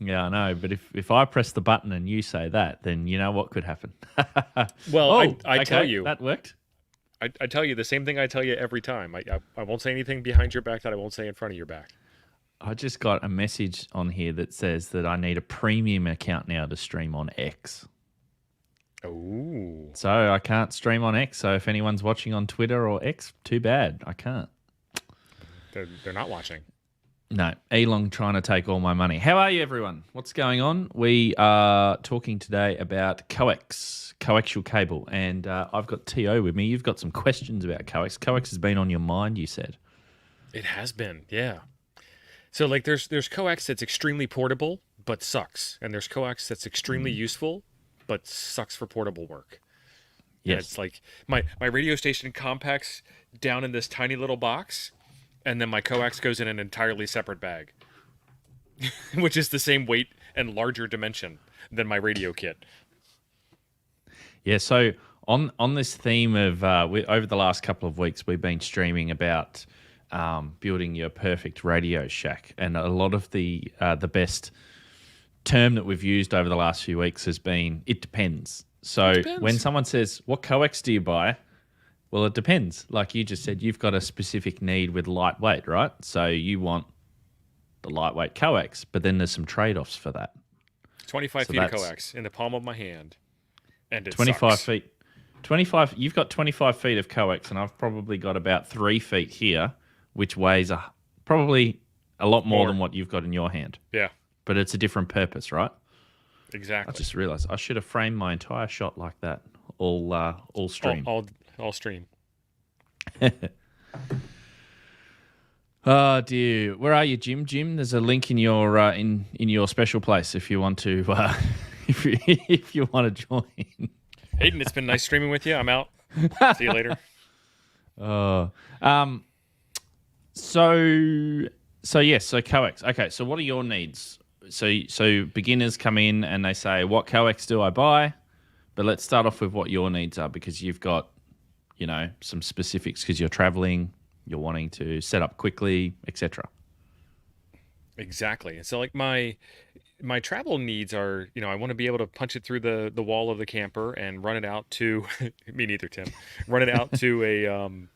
Yeah, I know. But if I press the button and you say that, then you know what could happen. Well, Oh, I tell okay, you, that worked. I tell you the same thing I tell you every time. I won't say anything behind your back that I won't say in front of your back. I just got a message on here that says that I need a premium account now to stream on X. Oh, So I can't stream on X. So if anyone's watching on Twitter or X, too bad. I can't. they're not watching. No, Elon trying to take all my money. How are you, everyone? What's going on? We are talking today about Coax, coaxial cable, and I've got To with me. You've got some questions about Coax. Coax has been on your mind, you said. It has been, yeah. So like, there's coax that's extremely portable but sucks, and there's coax that's extremely useful but sucks for portable work. And Yes. it's like my radio station compacts down in this tiny little box, and then my coax goes in an entirely separate bag, which is the same weight and larger dimension than my radio kit. Yeah. So on this theme of over the last couple of weeks, we've been streaming about building your perfect Radio Shack, and a lot of the best term that we've used over the last few weeks has been it depends. So It depends. when someone says, "What coax do you buy?" Well, it depends. Like you just said, you've got a specific need with lightweight, right? So you want the lightweight coax, but then there's some trade-offs for that. 25 So feet of that's coax in the palm of my hand, and it 25 sucks. feet. 25. You've got 25 feet of coax, and I've probably got about 3 feet here, which weighs probably a lot more than what you've got in your hand. Yeah, But it's a different purpose, right? I exactly. just realized I should have framed my entire shot like that, all stream. All stream. Oh dear, where are you, Jim? Jim, there's a link in your in your special place if you want to if you want to join. Hayden, it's been nice streaming with you. I'm out. See you later. Oh, so coax. Okay, so what are your needs? So beginners come in and they say, "What coax do I buy?" But let's start off with what your needs are, because you've got, some specifics because you're traveling, you're wanting to set up quickly, etc. Exactly. And so like my travel needs are, I want to be able to punch it through the wall of the camper and run it out to me neither, Tim. Run it out to an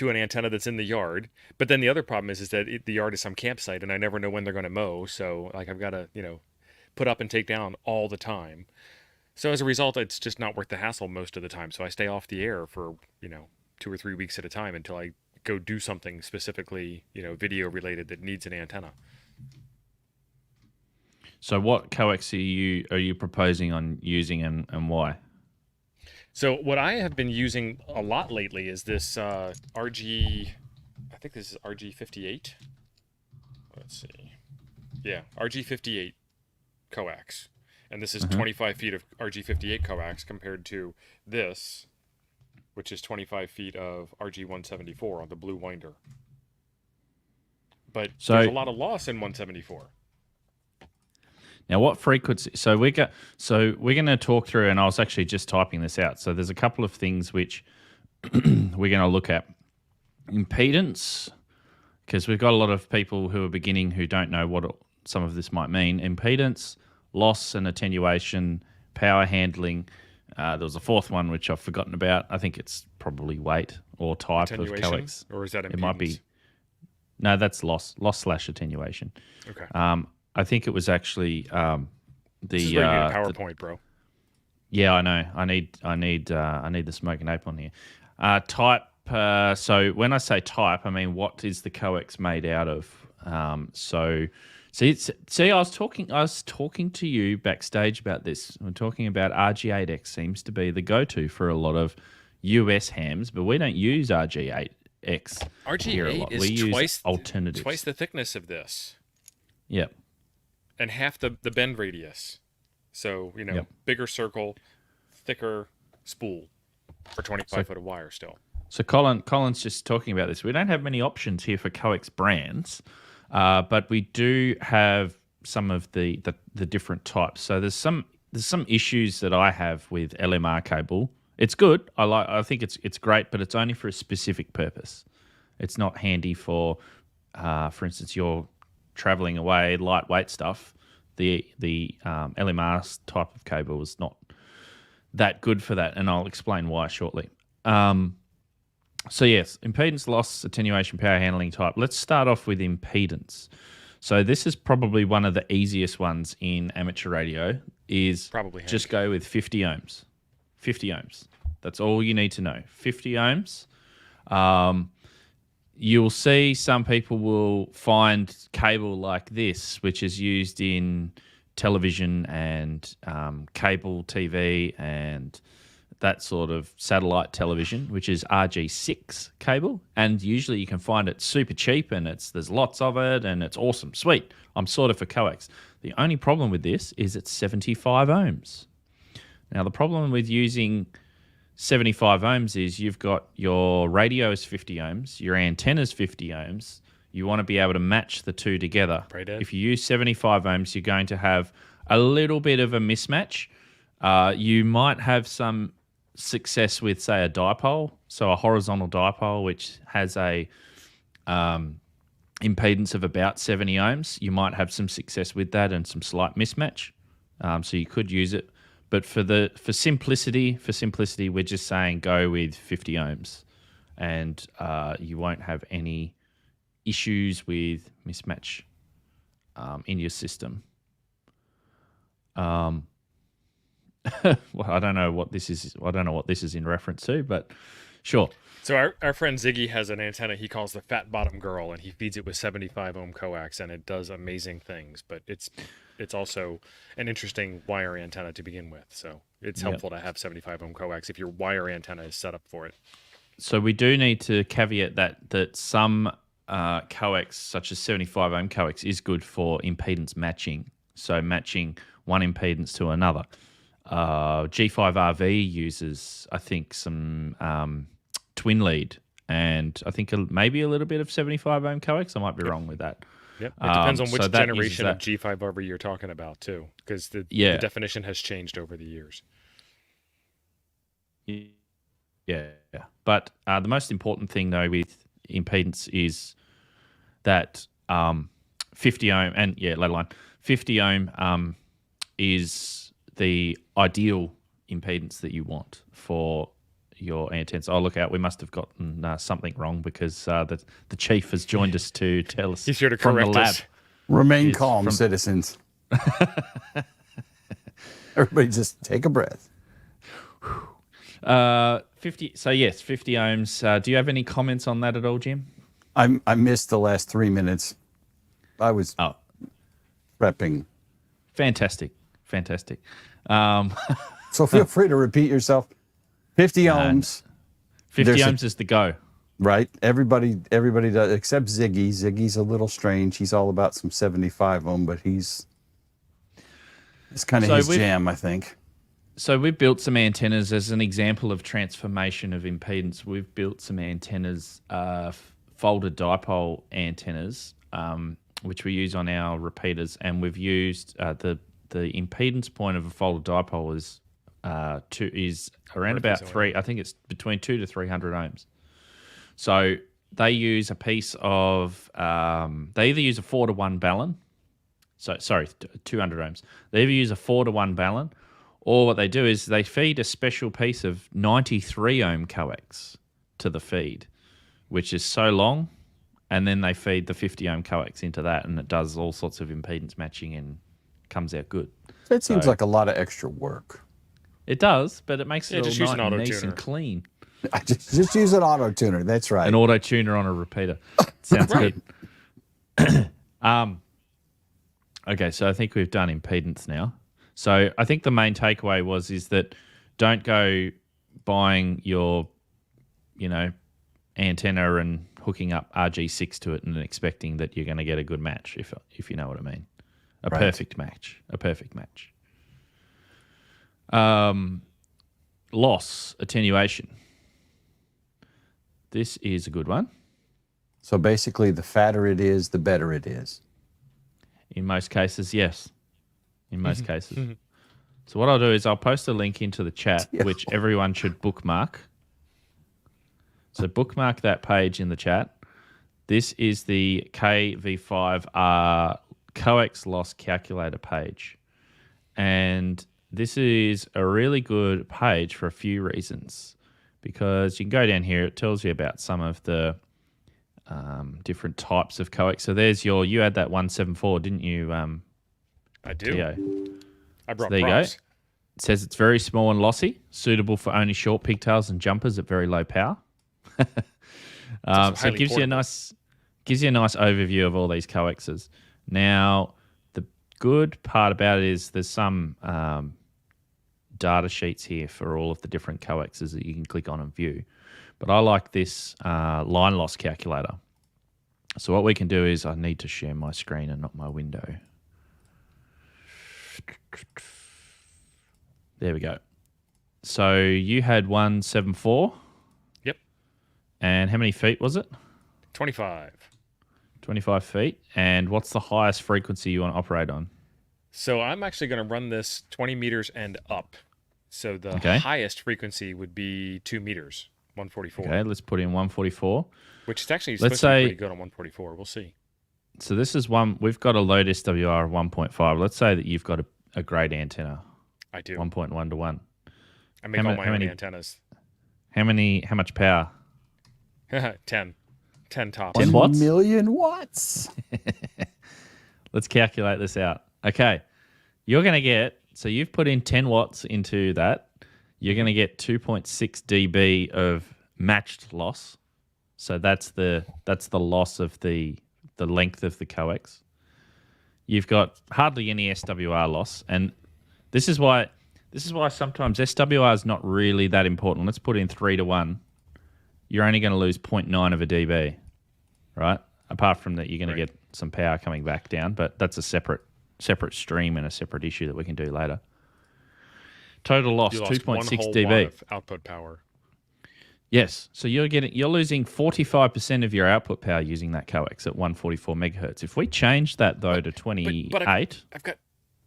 antenna that's in the yard. But then the other problem is that the yard is some campsite and I never know when they're going to mow, so like I've got to, put up and take down all the time. So as a result, it's just not worth the hassle most of the time. So I stay off the air for, 2 or 3 weeks at a time until I go do something specifically, video related that needs an antenna. So what coax are you proposing on using, and why? So what I have been using a lot lately is this RG, I think this is RG58. Let's see. Yeah, RG58 coax. And this is 25 feet of RG58 coax compared to this, which is 25 feet of RG174 on the blue winder. But there's a lot of loss in 174. Now, what frequency? So we're going to talk through, and I was actually just typing this out. So there's a couple of things which we're going to look at. Impedance, because we've got a lot of people who are beginning who don't know what some of this might mean. Impedance, loss and attenuation, power handling. There was a fourth one which I've forgotten about. I think it's probably weight or type of coax. Or is that impedance? It might be. No, that's loss/attenuation. Okay. I think it was actually the. This is where you need a PowerPoint, bro. Yeah, I know. I need the smoking ape on here. Type. So when I say type, I mean what is the coax made out of? See, I was talking to you backstage about this. We're talking about RG8X seems to be the go-to for a lot of US hams, but we don't use RG8X here a lot. RG8 We is use alternatives. twice the thickness of this. Yep. And half the bend radius. So, bigger circle, thicker spool for 25 foot of wire still. So Colin's just talking about this. We don't have many options here for coax brands, but we do have some of the different types. So there's some issues that I have with LMR cable. It's good. I think it's great, but it's only for a specific purpose. It's not handy for instance, you're traveling away, lightweight stuff. the LMR type of cable is not that good for that, and I'll explain why shortly. So yes, impedance loss, attenuation, power handling type. Let's start off with impedance. So this is probably one of the easiest ones in amateur radio. Is Probably, Hank. just go with 50 ohms. 50 ohms. That's all you need to know. 50 ohms. You'll see some people will find cable like this, which is used in television and cable TV and that sort of satellite television, which is RG6 cable. And usually you can find it super cheap and there's lots of it and it's awesome. Sweet. I'm sorted for Coax. The only problem with this is it's 75 ohms. Now, the problem with using 75 ohms is you've got your radio is 50 ohms, your antenna's 50 ohms. You want to be able to match the two together. If you use 75 ohms, you're going to have a little bit of a mismatch. You might have some success with, say, a dipole, so a horizontal dipole, which has a impedance of about 70 ohms. You might have some success with that and some slight mismatch. So you could use it. But for simplicity, we're just saying go with 50 ohms, and you won't have any issues with mismatch in your system. Well, I don't know what this is. I don't know what this is in reference to, but sure. So our friend Ziggy has an antenna he calls the Fat Bottom Girl, and he feeds it with 75 ohm coax, and it does amazing things. But it's also an interesting wire antenna to begin with, so it's helpful to have 75 ohm coax if your wire antenna is set up for it. So we do need to caveat that some coax, such as 75 ohm coax, is good for impedance matching. So matching one impedance to another. G5RV uses, I think, some twin lead, and I think maybe a little bit of 75 ohm coax. I might be wrong with that. Yep. It depends on which generation of G5RV you're talking about, too, because the definition has changed over the years. Yeah. But the most important thing, though, with impedance is that 50 ohm, and let alone 50 ohm is the ideal impedance that you want for your antennas. Oh, look out. We must have gotten something wrong because the chief has joined us to tell us He's here to from correct the lab. us. Remain calm, citizens. Everybody just take a breath. 50. So, yes, 50 ohms. Do you have any comments on that at all, Jim? I missed the last 3 minutes. I was prepping. Fantastic. So feel free to repeat yourself. 50 ohms. 50 ohms is the go. Right? Everybody does, except Ziggy. Ziggy's a little strange. He's all about some 75 ohm, but it's kind of his jam, I think. So we've built some antennas as an example of transformation of impedance. We've built some antennas, folded dipole antennas, which we use on our repeaters, and we've used the impedance point of a folded dipole is around about 3. I think it's between 200 to 300 ohms. So they use a piece of they either use a 4-to-1 balun. So 200 ohms. They either use a 4-to-1 balun, or what they do is they feed a special piece of 93 ohm coax to the feed, which is so long, and then they feed the 50 ohm coax into that, and it does all sorts of impedance matching and comes out good. That seems like a lot of extra work. It does, but it makes it all nice and clean. Just use an auto tuner. That's right. An auto tuner on a repeater. Sounds good. Okay, so I think we've done impedance now. So I think the main takeaway is that don't go buying your, antenna and hooking up RG6 to it and expecting that you're going to get a good match, if you know what I mean. A perfect match. Loss, attenuation. This is a good one. So basically, the fatter it is, the better it is. In most cases, yes. In most cases. So what I'll do is I'll post a link into the chat, which everyone should bookmark. So bookmark that page in the chat. This is the KV5R Coax loss calculator page. And this is a really good page for a few reasons, because you can go down here. It tells you about some of the different types of coax. So there's you had that 174, didn't you? I do. Theo? I brought there you props. go. It says it's very small and lossy, suitable for only short pigtails and jumpers at very low power. So it gives you a nice overview of all these coaxes. Now, the good part about it is there's some data sheets here for all of the different coaxes that you can click on and view. But I like this line loss calculator. So what we can do is I need to share my screen and not my window. There we go. So you had 174. Yep. And how many feet was it? 25. 25 feet. And what's the highest frequency you want to operate on? So I'm actually going to run this 20 meters and up. So the highest frequency would be 2 meters, 144. Okay, let's put in 144. Which is actually supposed to be pretty good on 144. We'll see. So this is one. We've got a load SWR of 1.5. Let's say that you've got a great antenna. I do. 1.1 to 1. I make all my own antennas. How much power? 10 tops. 10 watts? 1 million watts. Let's calculate this out. Okay. You're going to get, so you've put in 10 watts into that. You're going to get 2.6 dB of matched loss. So that's the loss of the length of the coax. You've got hardly any SWR loss, and this is why sometimes SWR is not really that important. Let's put in 3 to 1. You're only going to lose 0.9 of a dB, right? Apart from that, you're going to get some power coming back down, but that's a separate stream and a separate issue that we can do later. Total loss 2.6 dB of output power. Yes, so you're losing 45% of your output power using that coax at 144 megahertz. If we change that though to 28, but I've got.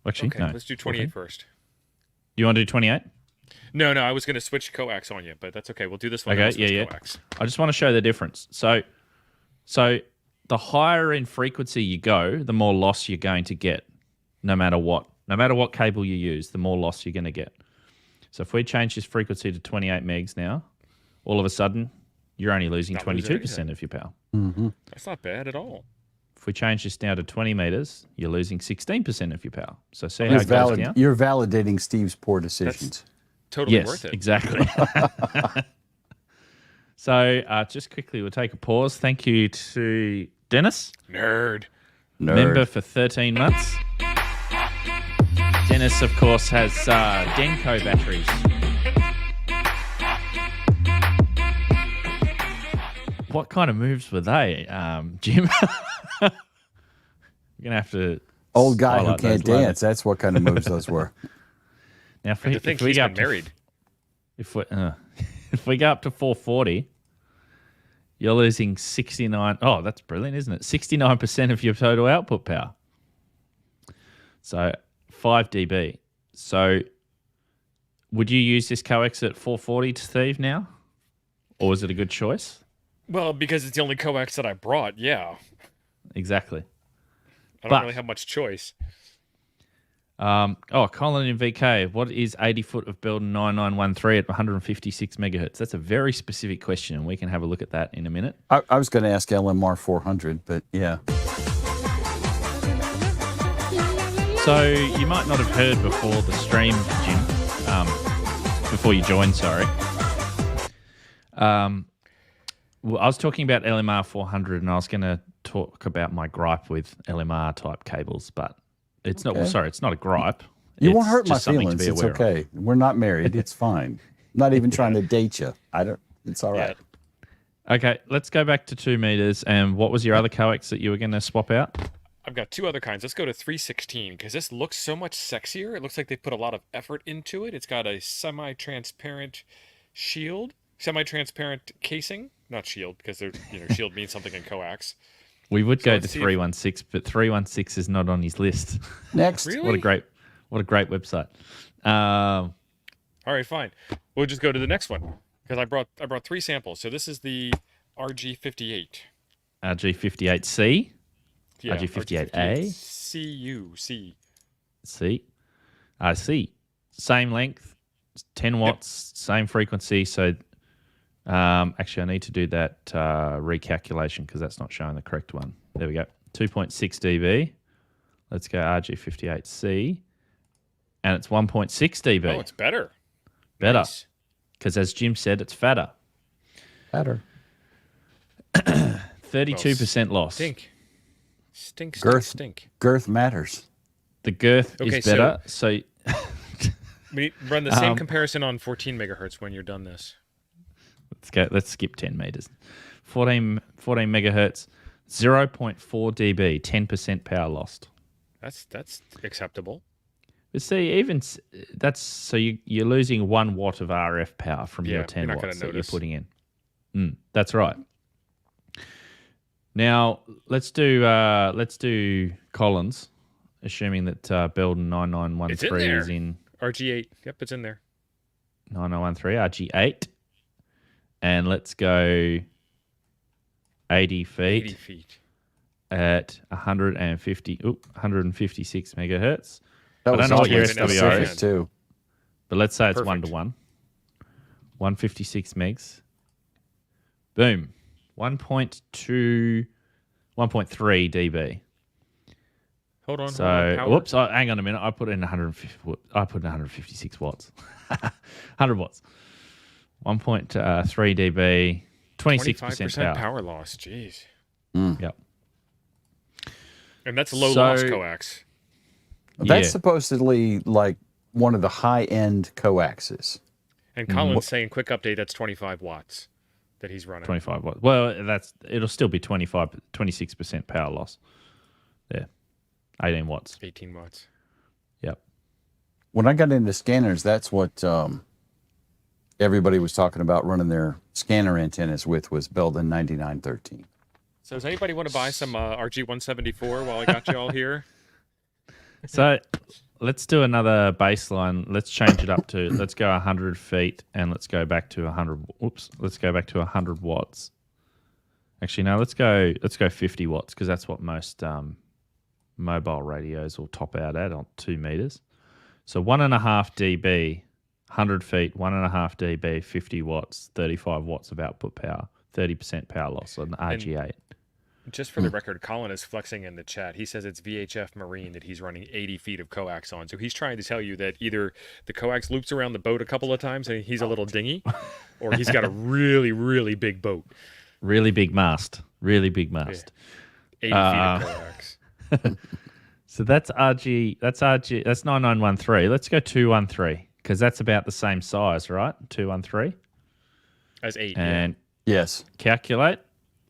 Actually, okay, no, let's do 28 first. You want to do 28? No, I was going to switch coax on you, but that's okay. We'll do this one. Okay, yeah. Coax. I just want to show the difference. So the higher in frequency you go, the more loss you're going to get, no matter what cable you use, the more loss you're going to get. So if we change this frequency to 28 megs now, all of a sudden you're only losing 22% of your power. Mm-hmm. That's not bad at all. If we change this now to 20 meters, you're losing 16% of your power. So see how it goes down? You're validating Steve's poor decisions. That's totally worth it. Exactly. So just quickly, we'll take a pause. Thank you to Dennis. Nerd. Member for 13 months. Dennis, of course, has Denko batteries. What kind of moves were they, Jim? We're going to have to... Old guy who can't dance. That's what kind of moves those were. Now, if we go up married. If we go up to 440, you're losing 69... Oh, that's brilliant, isn't it? 69% of your total output power. So 5 dB. So would you use this coax at 440, Steve, now? Or is it a good choice? Well, because it's the only coax that I brought, yeah. Exactly. I don't really have much choice. Colin in VK, what is 80 foot of Belden 9913 at 156 megahertz? That's a very specific question, and we can have a look at that in a minute. I was going to ask LMR 400, but yeah. So you might not have heard before the stream, Jim, before you joined, sorry. Well, I was talking about LMR 400, and I was going to talk about my gripe with LMR type cables, but it's not. Okay. Well, sorry, it's not a gripe. You won't hurt my feelings. It's okay. We're not married. It's fine. I'm not even trying to date you. It's all right. Yeah. Okay, let's go back to 2 meters. And what was your other coax that you were going to swap out? I've got 2 other kinds. Let's go to 316 because this looks so much sexier. It looks like they put a lot of effort into it. It's got a semi-transparent shield, semi-transparent casing. Not shield, because they're shield means something in coax. We would go to 316, but 316 is not on his list. Next. Really? What a great website. All right, fine. We'll just go to the next one because I brought 3 samples. So this is the RG58. RG58C. Yeah, RG58A. C. C. C. Same length, 10 watts, same frequency. So actually, I need to do that recalculation because that's not showing the correct one. There we go. 2.6 dB. Let's go RG58C. And it's 1.6 dB. Oh, it's better. Better. Nice. Because as Jim said, it's fatter. Better. 32% loss. Stink. Girth matters. The girth is better. So we run the same comparison on 14 megahertz when you're done this. Let's skip 10 meters. 14 megahertz, 0.4 dB, 10% power lost. That's acceptable. But see, even that's so you're losing 1 watt of RF power from your 10 watts that you're putting in. That's right. Now let's do Collins, assuming that Belden 9913 is in RG8. Yep, it's in there. 9913 RG8, and let's go 80 feet. 80 feet at 156 megahertz. I don't know what your SWR is too. But let's say it's 1 to 1. 156 megs. Boom. 1.3 dB. Hold on. Whoops. Hang on a minute. I put in 156 watts. 100 watts. 1.3 dB. 26% power loss. Jeez. Yep. And that's low loss coax. That's supposedly like one of the high-end coaxes. And Colin's saying, quick update, that's 25 watts that he's running. 25 watts. Well, it'll still be 26% power loss. There. 18 watts. 18 watts. Yep. When I got into scanners, that's what everybody was talking about running their scanner antennas with, was Belden 9913. So does anybody want to buy some RG174 while I got you all here? So let's do another baseline. Let's change it up to, let's go 100 feet and let's go back to 100. Let's go back to 100 watts. Actually, no, let's go 50 watts because that's what most mobile radios will top out at on 2 meters. So 1.5 dB, 100 feet, 1.5 dB, 50 watts, 35 watts of output power, 30% power loss on the RG8. Just for the record, Colin is flexing in the chat. He says it's VHF Marine that he's running 80 feet of coax on. So he's trying to tell you that either the coax loops around the boat a couple of times and he's a little dinghy, or he's got a really, really big boat. Really big mast. Really big mast. Yeah. 80 feet of coax. So that's RG. That's 9913. Let's go 213 because that's about the same size, right? 213 as 8. And yes, calculate.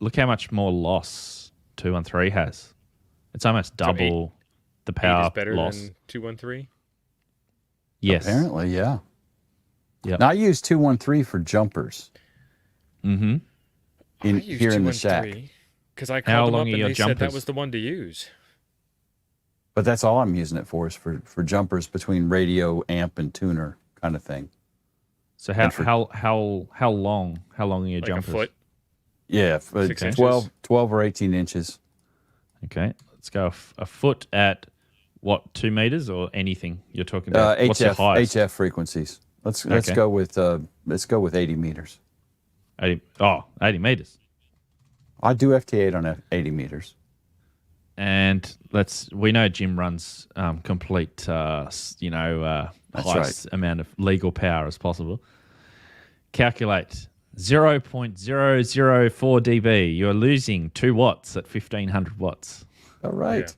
Look how much more loss 213 has. It's almost double the power 8 is better loss. than 213? Yes. Apparently, yeah. Yep. Now, I use 213 for jumpers. Mm-hmm. Here in the shack. Because I called them up and they said that was the one to use. But that's all I'm using it for, is for jumpers between radio, amp, and tuner kind of thing. So how long are your like jumpers? A foot? Yeah, 12 or 18 inches. Okay, let's go a foot at what, 2 meters or anything you're talking about? What's your highest? HF frequencies. Let's go with 80 meters. 80 meters. I do FT8 on 80 meters. And we know Jim runs complete, highest amount of legal power as possible. Calculate 0.004 dB. You're losing 2 watts at 1500 watts. All right.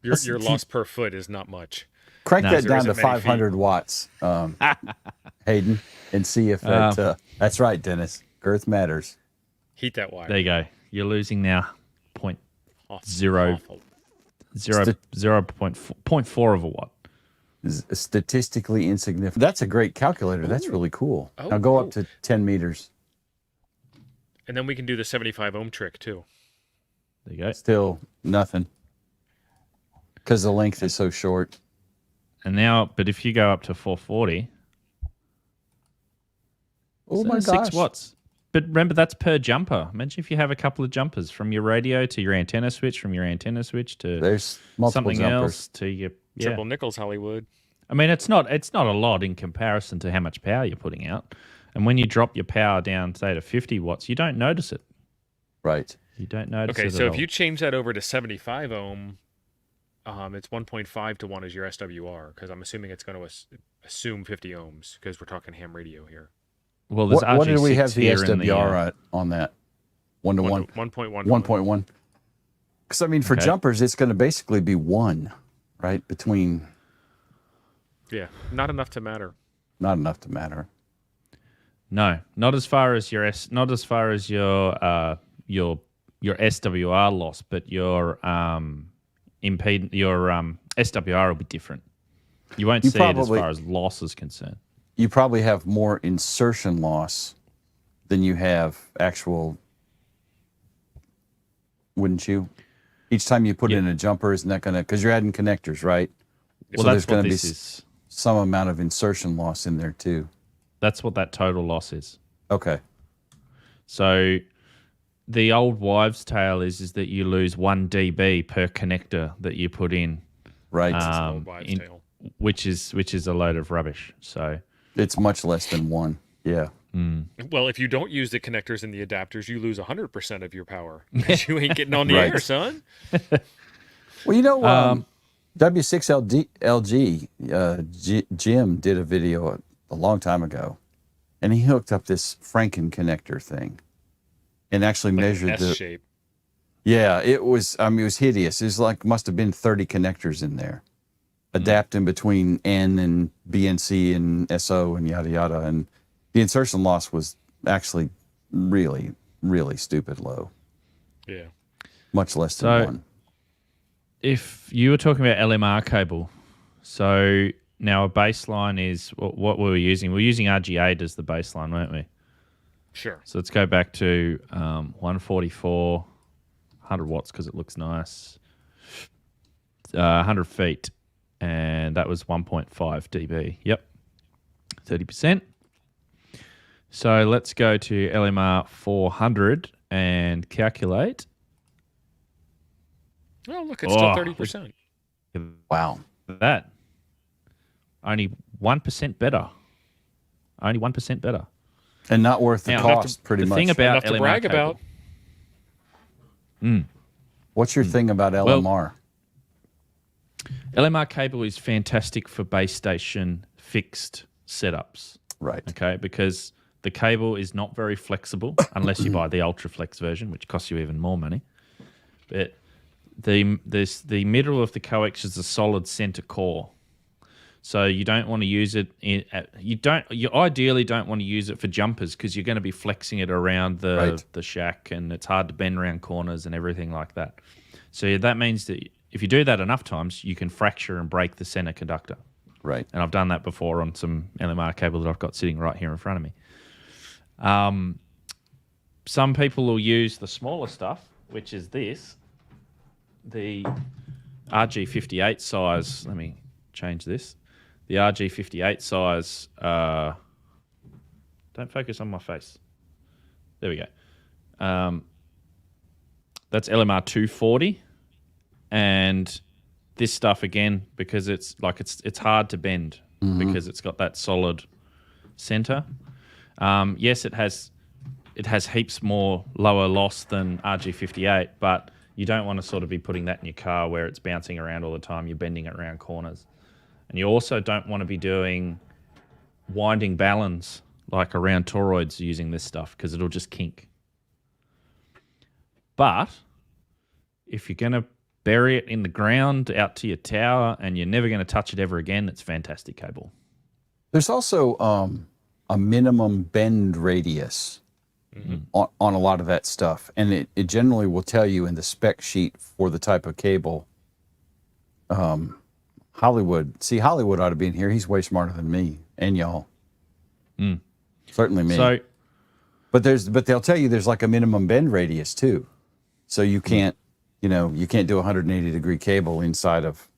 Yeah. Your loss per foot is not much. Crank that down to 500 watts, Hayden, and see if that's right, Dennis. Girth matters. Heat that wire. There you go. You're losing now 0.4 of a watt. Is statistically insignificant. That's a great calculator. That's really cool. Now go up to 10 meters. And then we can do the 75 ohm trick too. There you go. Still nothing. Because the length is so short. And now, but if you go up to 440, oh my gosh. 6 watts. but remember, that's per jumper. Imagine if you have a couple of jumpers from your radio to your antenna switch, from your antenna switch to There's multiple something jumpers. else to your Triple nickels, Hollywood. I mean, it's not a lot in comparison to how much power you're putting out. And when you drop your power down, say to 50 watts, you don't notice it. Right. You don't notice it. Okay, at so if all. you change that over to 75 ohm, it's 1.5 to 1 as your SWR, because I'm assuming it's going to assume 50 ohms, because we're talking ham radio here. Well, there's What did we RG6 have the here in SWR on that? 1 to 1? 1.1. 1.1. Because, I mean, for jumpers, it's going to basically be 1, right? Between... Yeah, not enough to matter. Not enough to matter. No, not as far as your SWR loss, but your SWR will be different. You won't see it as far as loss is concerned. You probably have more insertion loss than you have actual, wouldn't you? Each time you put in a jumper, isn't that going to, because you're adding connectors, right? Well, so that's there's going to be is. Some amount of insertion loss in there too. That's what that total loss is. Okay. So the old wives' tale is that you lose 1 dB per connector that you put in. Right. Old wives' tale. Which is a load of rubbish. So it's much less than 1. Yeah. Well, if you don't use the connectors and the adapters, you lose 100% of your power. You ain't getting on the air, son. Well, you know, W6LG, Jim did a video a long time ago, and he hooked up this Franken connector thing and actually measured the shape. Yeah, it was, I mean, it was hideous. It was like, must have been 30 connectors in there, adapting between N and BNC and SO and yada, yada. And the insertion loss was actually really, really stupid low. Yeah. Much less than 1. If you were talking about LMR cable, so now a baseline is what we were using. We were using RG8 as the baseline, weren't we? Sure. So let's go back to 144, 100 watts because it looks nice. 100 feet, and that was 1.5 dB. Yep, 30%. So let's go to LMR 400 and calculate. Oh, look, it's still 30%. Wow. That. Only 1% better. Only 1% better. And not worth the cost, pretty much. The thing about enough to LMR brag cable, about. What's your thing about LMR? LMR cable is fantastic for base station fixed setups. Right. Okay, because the cable is not very flexible unless you buy the Ultra Flex version, which costs you even more money. But the middle of the coax is a solid center core. So you don't want to use it you ideally don't want to use it for jumpers because you're going to be flexing it around the shack, and it's hard to bend around corners and everything like that. So that means that if you do that enough times, you can fracture and break the center conductor. Right. And I've done that before on some LMR cable that I've got sitting right here in front of me. Some people will use the smaller stuff, which is this, the RG58 size. Let me change this. The RG58 size, don't focus on my face. There we go. That's LMR 240. And this stuff, again, because it's hard to bend because it's got that solid center. Yes, it has heaps more lower loss than RG58, but you don't want to sort of be putting that in your car where it's bouncing around all the time. You're bending it around corners. And you also don't want to be doing winding balance like around toroids using this stuff because it'll just kink. But if you're going to bury it in the ground out to your tower and you're never going to touch it ever again, it's fantastic cable. There's also a minimum bend radius on a lot of that stuff. And it generally will tell you in the spec sheet for the type of cable. Hollywood ought to be in here. He's way smarter than me and y'all. Certainly me. So, but they'll tell you there's like a minimum bend radius too. So you can't, you can't do a 180 degree cable inside of,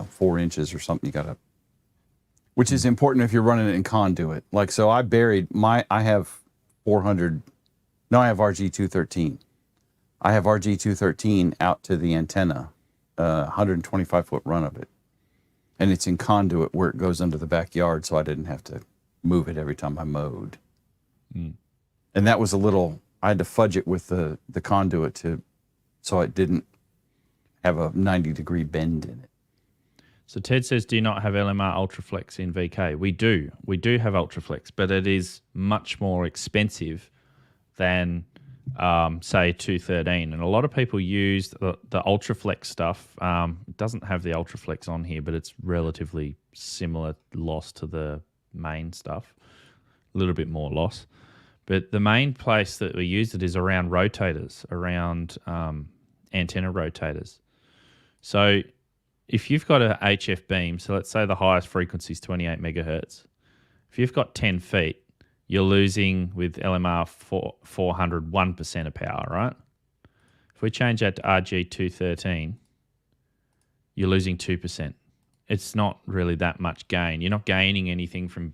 4 inches or something. You gotta, which is important if you're running it in conduit. Like, so I have 400. No, I have RG213. I have RG213 out to the antenna, 125-foot run of it. And it's in conduit where it goes under the backyard, so I didn't have to move it every time I mowed. And that was I had to fudge it with the conduit so it didn't have a 90-degree bend in it. So Ted says, do you not have LMR Ultraflex in VK? We do. We do have Ultraflex, but it is much more expensive than, say, 213. And a lot of people use the Ultraflex stuff. It doesn't have the Ultraflex on here, but it's relatively similar loss to the main stuff. A little bit more loss. But the main place that we use it is around rotators, around antenna rotators. So if you've got a HF beam, so let's say the highest frequency is 28 megahertz. If you've got 10 feet, you're losing with LMR 400 1% of power, right? If we change that to RG213, you're losing 2%. It's not really that much gain. You're not gaining anything from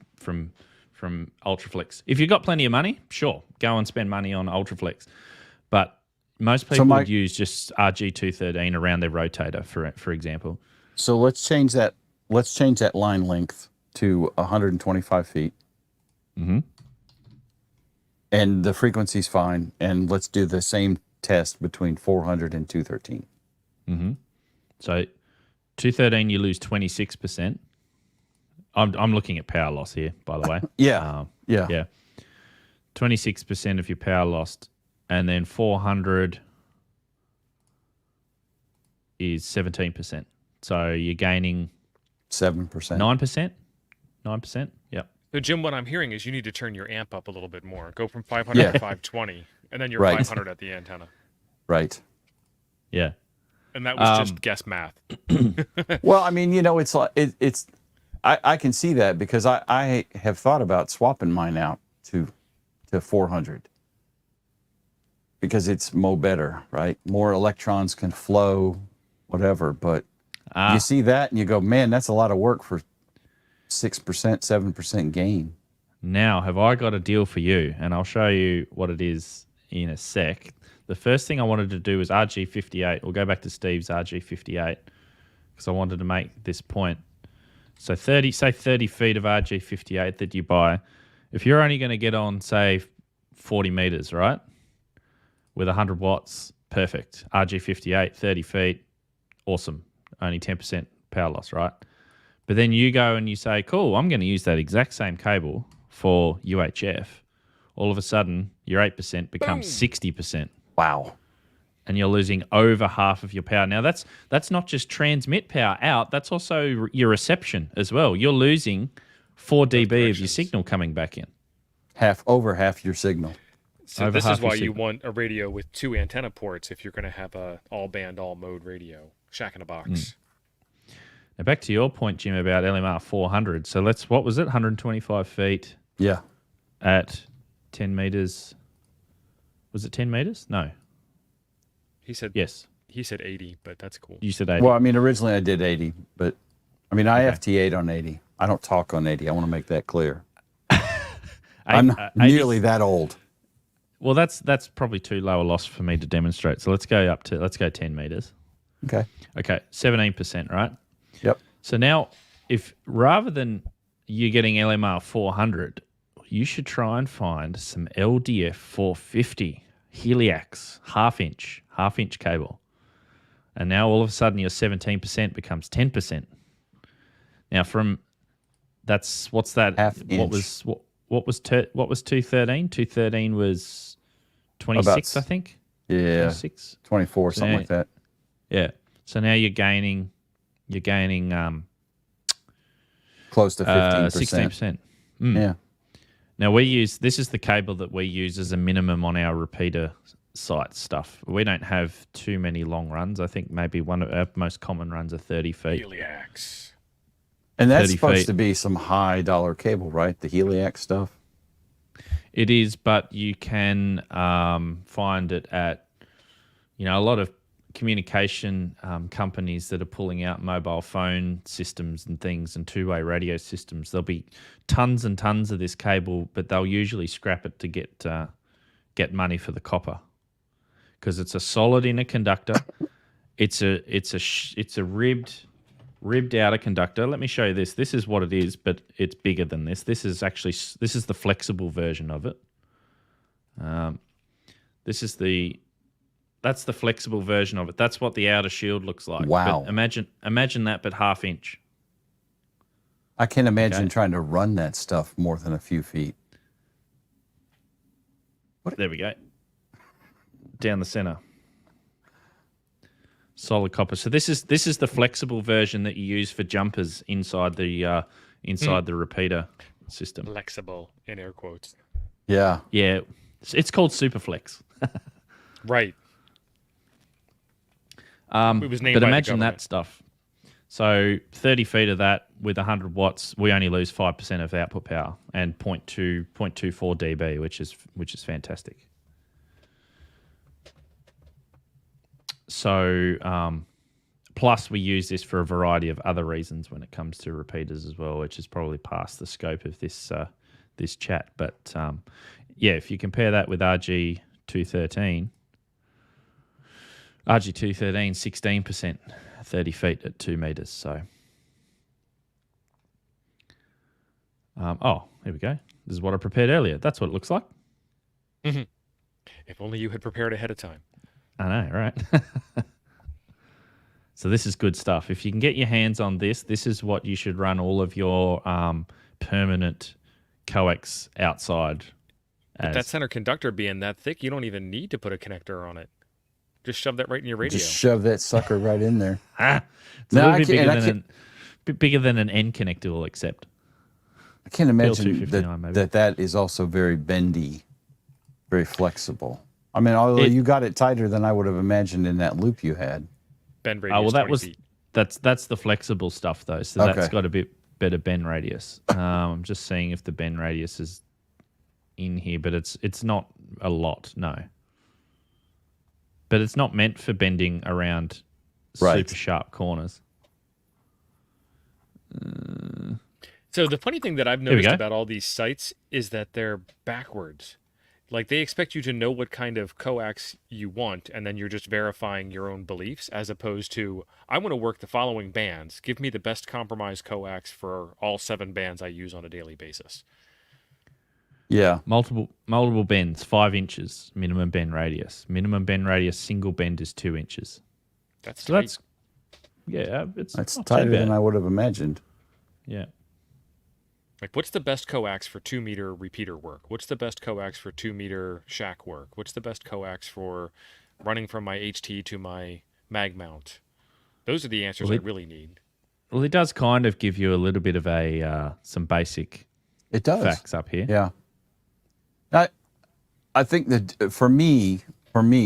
Ultraflex. If you've got plenty of money, sure, go and spend money on Ultraflex. But most people would use just RG213 around their rotator, for example. So let's change that line length to 125 feet. Mm-hmm. And the frequency's fine. And let's do the same test between 400 and 213. Mm-hmm. So 213, you lose 26%. I'm looking at power loss here, by the way. Yeah. 26% of your power lost. And then 400 is 17%. So you're gaining 7%. 9%? 9%? Yep. So, Jim, what I'm hearing is you need to turn your amp up a little bit more. Go from 500 to 520, and then you're 500 at the antenna. Right. Yeah. And that was just guess math. Well, I mean, it's like it's. I can see that because I have thought about swapping mine out to 400 because it's better, right? More electrons can flow, whatever. But you see that and you go, man, that's a lot of work for 6%, 7% gain. Now, have I got a deal for you? And I'll show you what it is in a sec. The first thing I wanted to do was RG58. We'll go back to Steve's RG58 because I wanted to make this point. So 30 feet of RG58 that you buy, if you're only going to get on, say, 40 meters, right, with 100 watts, perfect. RG58, 30 feet, awesome. Only 10% power loss, right? But then you go and you say, cool, I'm going to use that exact same cable for UHF. All of a sudden, your 8% becomes 60%. Wow. And you're losing over half of your power. Now, that's not just transmit power out. That's also your reception as well. You're losing 4 dB of your signal coming back in. Over half your signal. So this is why you want a radio with 2 antenna ports if you're going to have a all-band, all-mode radio. Shack in a box. Now, back to your point, Jim, about LMR 400. So what was it, 125 feet? Yeah. At 10 meters. Was it 10 meters? No. He said yes. He said 80, but that's cool. You said 80. Well, I mean, originally I did 80, but I mean, I FT8 on 80. I don't talk on 80. I want to make that clear. I'm not nearly that old. Well, that's probably too low a loss for me to demonstrate. So let's go 10 meters. Okay. 17%, right? Yep. So now, if rather than you getting LMR 400, you should try and find some LDF 450 Heliax half inch cable. And now all of a sudden your 17% becomes 10%. Now what's that? Half inch. What was 213? 213 was 26, I think. Yeah. 26. 24, so something like that. Yeah. So now you're gaining close to 15%. 16%. Yeah. Now this is the cable that we use as a minimum on our repeater site stuff. We don't have too many long runs. I think maybe one of our most common runs are 30 feet. Heliax. And that's supposed to be some high dollar cable, right? The Heliax stuff. It is, but you can find it at, a lot of communication companies that are pulling out mobile phone systems and things and two-way radio systems. There'll be tons and tons of this cable, but they'll usually scrap it to get money for the copper because it's a solid inner conductor. It's a ribbed outer conductor. Let me show you this. This is what it is, but it's bigger than this. This is the flexible version of it. That's the flexible version of it. That's what the outer shield looks like. Wow. But imagine that, but half inch. I can't imagine trying to run that stuff more than a few feet. There we go. Down the center. Solid copper. So this is the flexible version that you use for jumpers inside the repeater system. Flexible in air quotes. Yeah. Yeah. It's called Superflex. Right. It was named but by imagine the that stuff. So 30 feet of that with 100 watts, we only lose 5% of output power and 0.24 dB, which is fantastic. So plus we use this for a variety of other reasons when it comes to repeaters as well, which is probably past the scope of this chat. But if you compare that with RG213, 16%, 30 feet at 2 meters. So, here we go. This is what I prepared earlier. That's what it looks like. Mm-hmm. If only you had prepared ahead of time. I know, right? So this is good stuff. If you can get your hands on this is what you should run all of your permanent coax outside. But that center conductor being that thick, you don't even need to put a connector on it. Just shove that right in your radio. Just shove that sucker right in there. It's a little bit bigger than an N connector will accept. I can't imagine L259 that is also very bendy, very flexible. I mean, although you got it tighter than I would have imagined in that loop you had. Bend radius 20 feet. That's the flexible stuff though. So that's got a bit better bend radius. I'm just seeing if the bend radius is in here, but it's not a lot, no. But it's not meant for bending around super sharp corners. So the funny thing that I've noticed about all these sites is that they're backwards. Like they expect you to know what kind of coax you want, and then you're just verifying your own beliefs, as opposed to, I want to work the following bands. Give me the best compromise coax for all 7 bands I use on a daily basis. Yeah. Multiple bends, 5 inches, minimum bend radius. Minimum bend radius, single bend is 2 inches. That's tight. That's tighter than I would have imagined. Yeah. Like, what's the best coax for 2 meter repeater work? What's the best coax for 2 meter shack work? What's the best coax for running from my HT to my mag mount? Those are the answers I really need. Well, it does kind of give you a little bit of some basic facts up here. Yeah. I think that for me,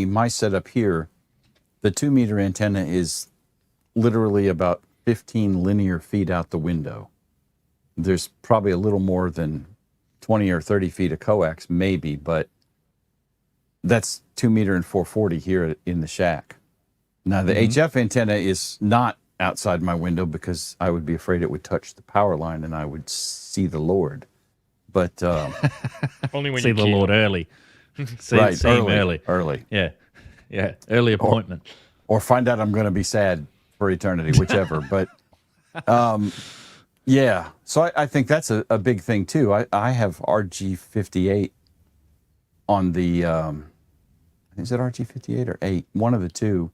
my setup here, the 2 meter antenna is literally about 15 linear feet out the window. There's probably a little more than 20 or 30 feet of coax, maybe, but that's 2 meter and 440 here in the shack. Now, the HF antenna is not outside my window because I would be afraid it would touch the power line and I would see the Lord. But only when see you the Lord early. See him early. Yeah. Early appointment. Or find out I'm going to be sad for eternity, whichever. But yeah, so I think that's a big thing too. I have RG58 on the is it RG58 or 8? One of the two,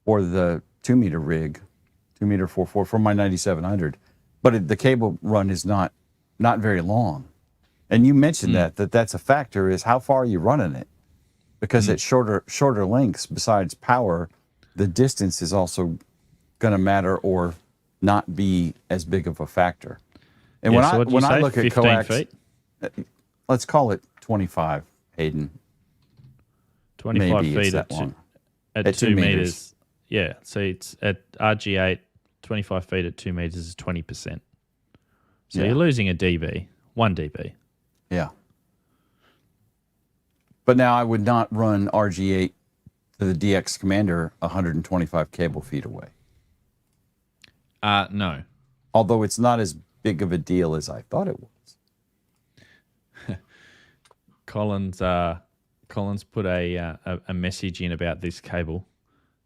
or the 2 meter rig, 2 meter 4.4 for my 9700. But the cable run is not very long. And you mentioned that's a factor, is how far are you running it? Because at shorter lengths, besides power, the distance is also going to matter or not be as big of a factor. And when I look at coax, feet? Let's call it 25, Hayden. 25 Maybe feet at 2 meters. Yeah, so it's at RG8, 25 feet at 2 meters is 20%. So you're losing a dB, 1 dB. Yeah. But now I would not run RG8 to the DX Commander 125 cable feet away. No. Although it's not as big of a deal as I thought it was. Collins put a message in about this cable,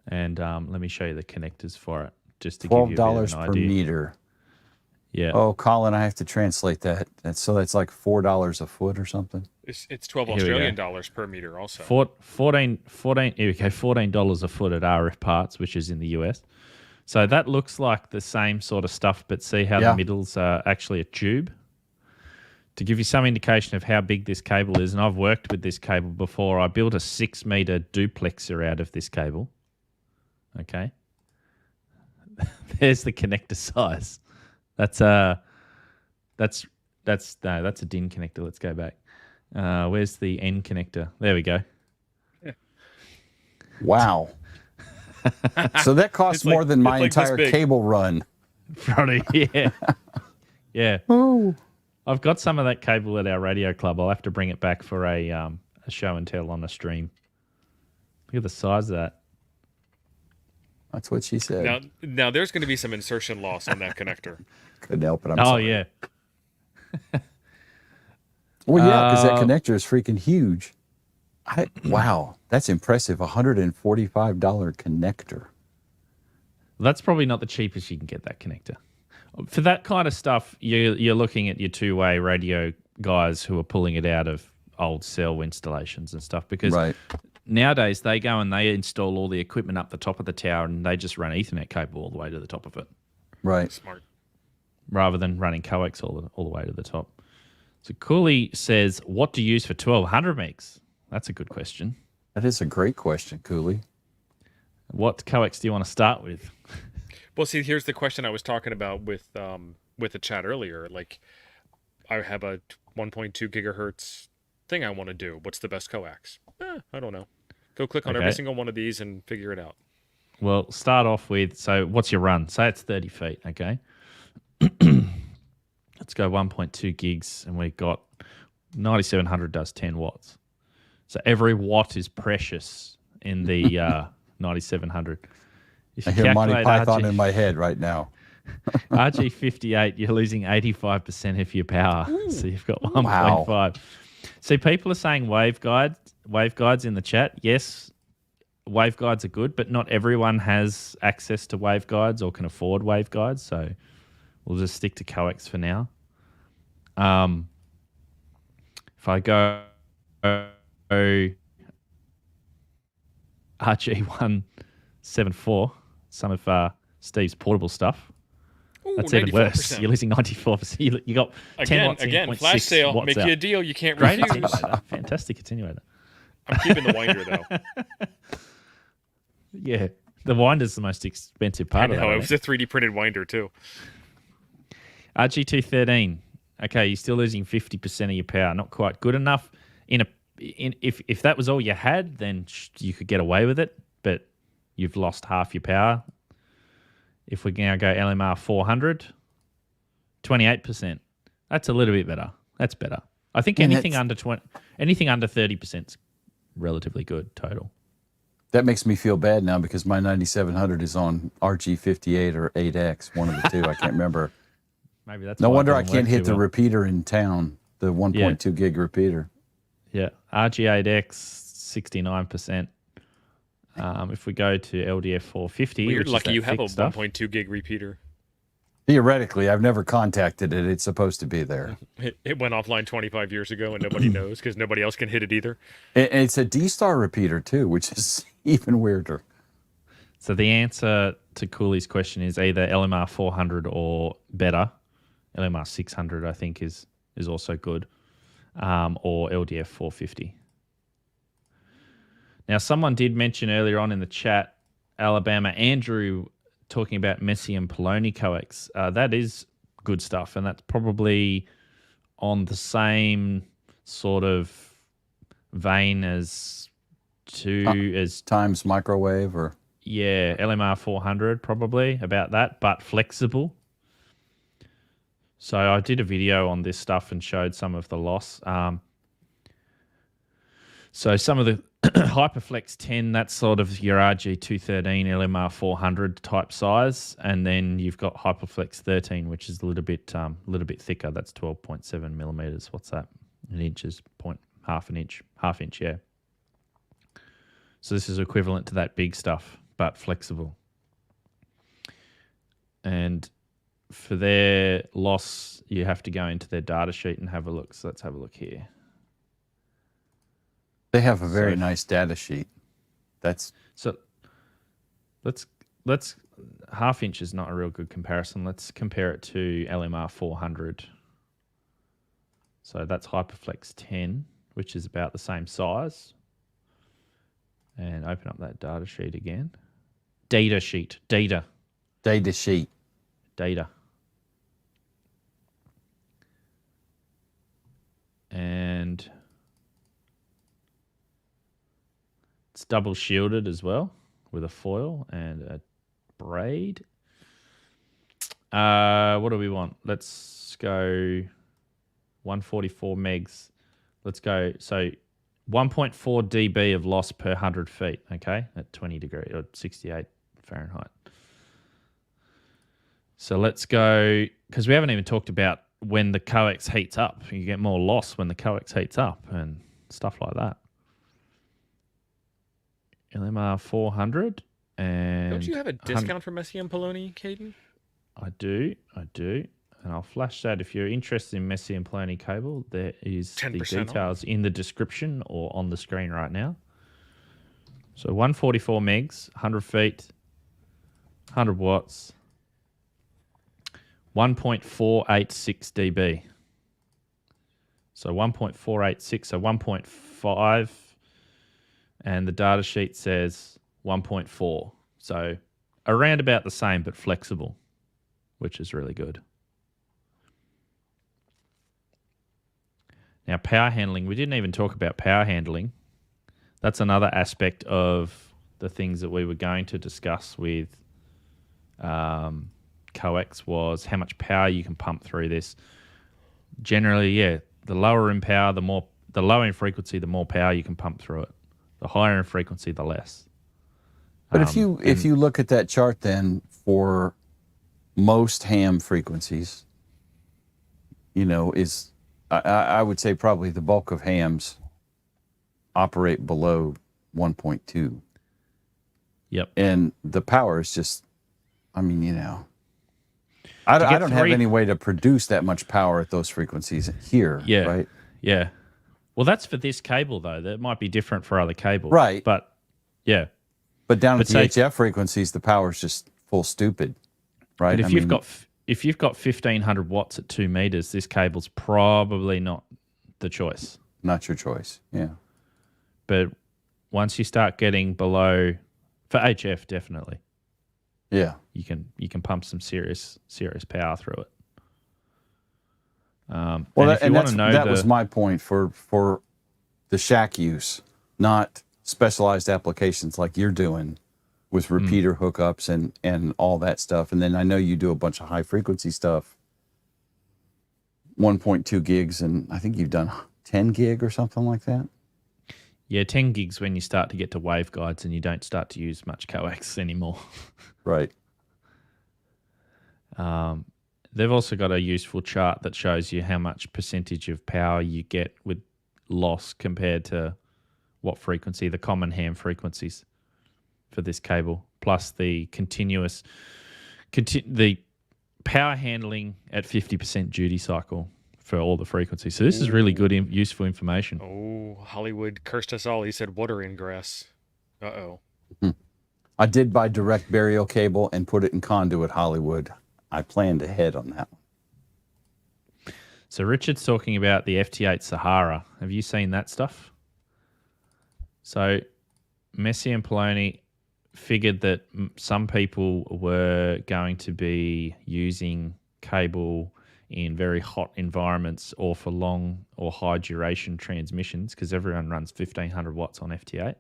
and let me show you the connectors for it, just to give you a bit of $12 an per idea. meter. Yeah. Oh, Colin, I have to translate that. That's like $4 a foot or something. It's 12 Here we go. Australian dollars per meter also. $14 a foot at RF Parts, which is in the US. So that looks like the same sort of stuff, but see how the middles are actually a tube? To give you some indication of how big this cable is, and I've worked with this cable before, I built a 6-meter duplexer out of this cable. Okay. There's the connector size. That's a DIN connector. Let's go back. Where's the N connector? There we go. Wow. So that costs more than my it's like this entire big. cable run. Probably, yeah. Yeah. Oh. I've got some of that cable at our radio club. I'll have to bring it back for a show and tell on the stream. Look at the size of that. That's what she said. Now there's going to be some insertion loss on that connector. Couldn't help it. I'm sorry. Yeah. Well, yeah, because that connector is freaking huge. Wow, that's impressive. $145 connector. That's probably not the cheapest you can get, that connector. For that kind of stuff, you're looking at your two-way radio guys who are pulling it out of old cell installations and stuff, because nowadays they go and they install all the equipment up the top of the tower and they just run Ethernet cable all the way to the top of it. Right. Smart. Rather than running Coax all the way to the top. So Cooley says, what do you use for 1200 megs? That's a good question. That is a great question, Cooley. What Coax do you want to start with? Well, see, here's the question I was talking about with the chat earlier. Like, I have a 1.2 gigahertz thing I want to do. What's the best coax? I don't know. Go click on every single one of these and figure it out. Well, start off with, so what's your run? Say it's 30 feet, okay? Let's go 1.2 gigs, and we've got 9700 does 10 watts. So every watt is precious in the 9700. I hear Monty Python in my head right now. RG58, you're losing 85% of your power. So you've got 1.5. Wow. See, people are saying waveguides in the chat. Yes, waveguides are good, but not everyone has access to waveguides or can afford waveguides. So we'll just stick to coax for now. If I go RG174, some of Steve's portable stuff. Ooh, that's even 94%. worse. You're losing 94%. You got 10 watts again, in, flash sale. watts Make out. you a deal you can't Great refuse. attenuator. Fantastic attenuator. I'm keeping the winder, though. Yeah. The winder's the most expensive part of that. It was a 3D printed winder, too. RG213. Okay, you're still losing 50% of your power. Not quite good enough. If that was all you had, then you could get away with it, but you've lost half your power. If we now go LMR 400, 28%. That's a little bit better. That's better. I think anything under 30% is relatively good total. That makes me feel bad now because my 9700 is on RG58 or 8X, one of the two. I can't remember. Maybe that's no wonder I can't hit the repeater in town, the 1.2 gig repeater. Yeah, RG8X 69%. If we go to LDF 450, Weird, which lucky is you have a stuff, 1.2 gig repeater. Theoretically, I've never contacted it. It's supposed to be there. It went offline 25 years ago, and nobody knows because nobody else can hit it either. And it's a D-Star repeater, too, which is even weirder. So the answer to Cooley's question is either LMR 400 or better. LMR 600, I think, is also good, or LDF 450. Now, someone did mention earlier on in the chat, Alabama, Andrew, talking about Messi and Poloni coax. That is good stuff, and that's probably on the same sort of vein as Times Microwave or... Yeah, LMR 400 probably, about that, but flexible. So I did a video on this stuff and showed some of the loss. So some of Hyperflex 10, that's sort of your RG213 LMR 400 type size, and then you've got Hyperflex 13, which is a little bit thicker. That's 12.7 millimeters. What's that? In inches, half inch, yeah. So this is equivalent to that big stuff, but flexible. And for their loss, you have to go into their data sheet and have a look. So let's have a look here. They have a very nice data sheet. Let's half inch is not a real good comparison. Let's compare it to LMR 400. So that's Hyperflex 10, which is about the same size. And open up that data sheet again. Data sheet. And it's double shielded as well with a foil and a braid. What do we want? Let's go 144 megs. Let's go. So 1.4 dB of loss per 100 feet, okay, at 20 degrees or 68 Fahrenheit. So let's go, because we haven't even talked about when the coax heats up. You get more loss when the coax heats up and stuff like that. LMR 400 and... Don't you have a discount for Messi and Poloni, Caden? I do. And I'll flash that. If you're interested in Messi and Poloni cable, there is the details off in the description or on the screen right now. So 144 megs, 100 feet, 100 watts, 1.486 dB. So 1.486, so 1.5, and the data sheet says 1.4. So around about the same, but flexible, which is really good. Now, power handling, we didn't even talk about power handling. That's another aspect of the things that we were going to discuss with Coax was how much power you can pump through this. Generally, yeah, the lower in power, the lower in frequency, the more power you can pump through it. The higher in frequency, the less. But if you look at that chart then for most ham frequencies, I would say probably the bulk of hams operate below 1.2. Yep. And the power is just, I don't have any way to produce that much power at those frequencies here, right? Yeah. Well, that's for this cable, though. That might be different for other cables. Right. But, yeah. But down at the HF frequencies, the power is just full stupid, right? But if you've got 1,500 watts at 2 meters, this cable's probably not the choice. Not your choice, yeah. But once you start getting below, for HF, definitely. Yeah. You can pump some serious power through it. That was my point for the shack use, not specialized applications like you're doing with repeater hookups and all that stuff. And then I know you do a bunch of high frequency stuff, 1.2 gigs, and I think you've done 10 gig or something like that. Yeah, 10 gigs when you start to get to waveguides and you don't start to use much coax anymore. Right. They've also got a useful chart that shows you how much percentage of power you get with loss compared to what frequency, the common ham frequencies for this cable, plus the the power handling at 50% duty cycle for all the frequencies. So this is really good, useful information. Oh, Hollywood cursed us all. He said water ingress. Uh-oh. I did buy direct burial cable and put it in conduit, Hollywood. I planned ahead on that one. So Richard's talking about the FT8 Sahara. Have you seen that stuff? So Messi and Poloni figured that some people were going to be using cable in very hot environments or for long or high duration transmissions because everyone runs 1,500 watts on FT8.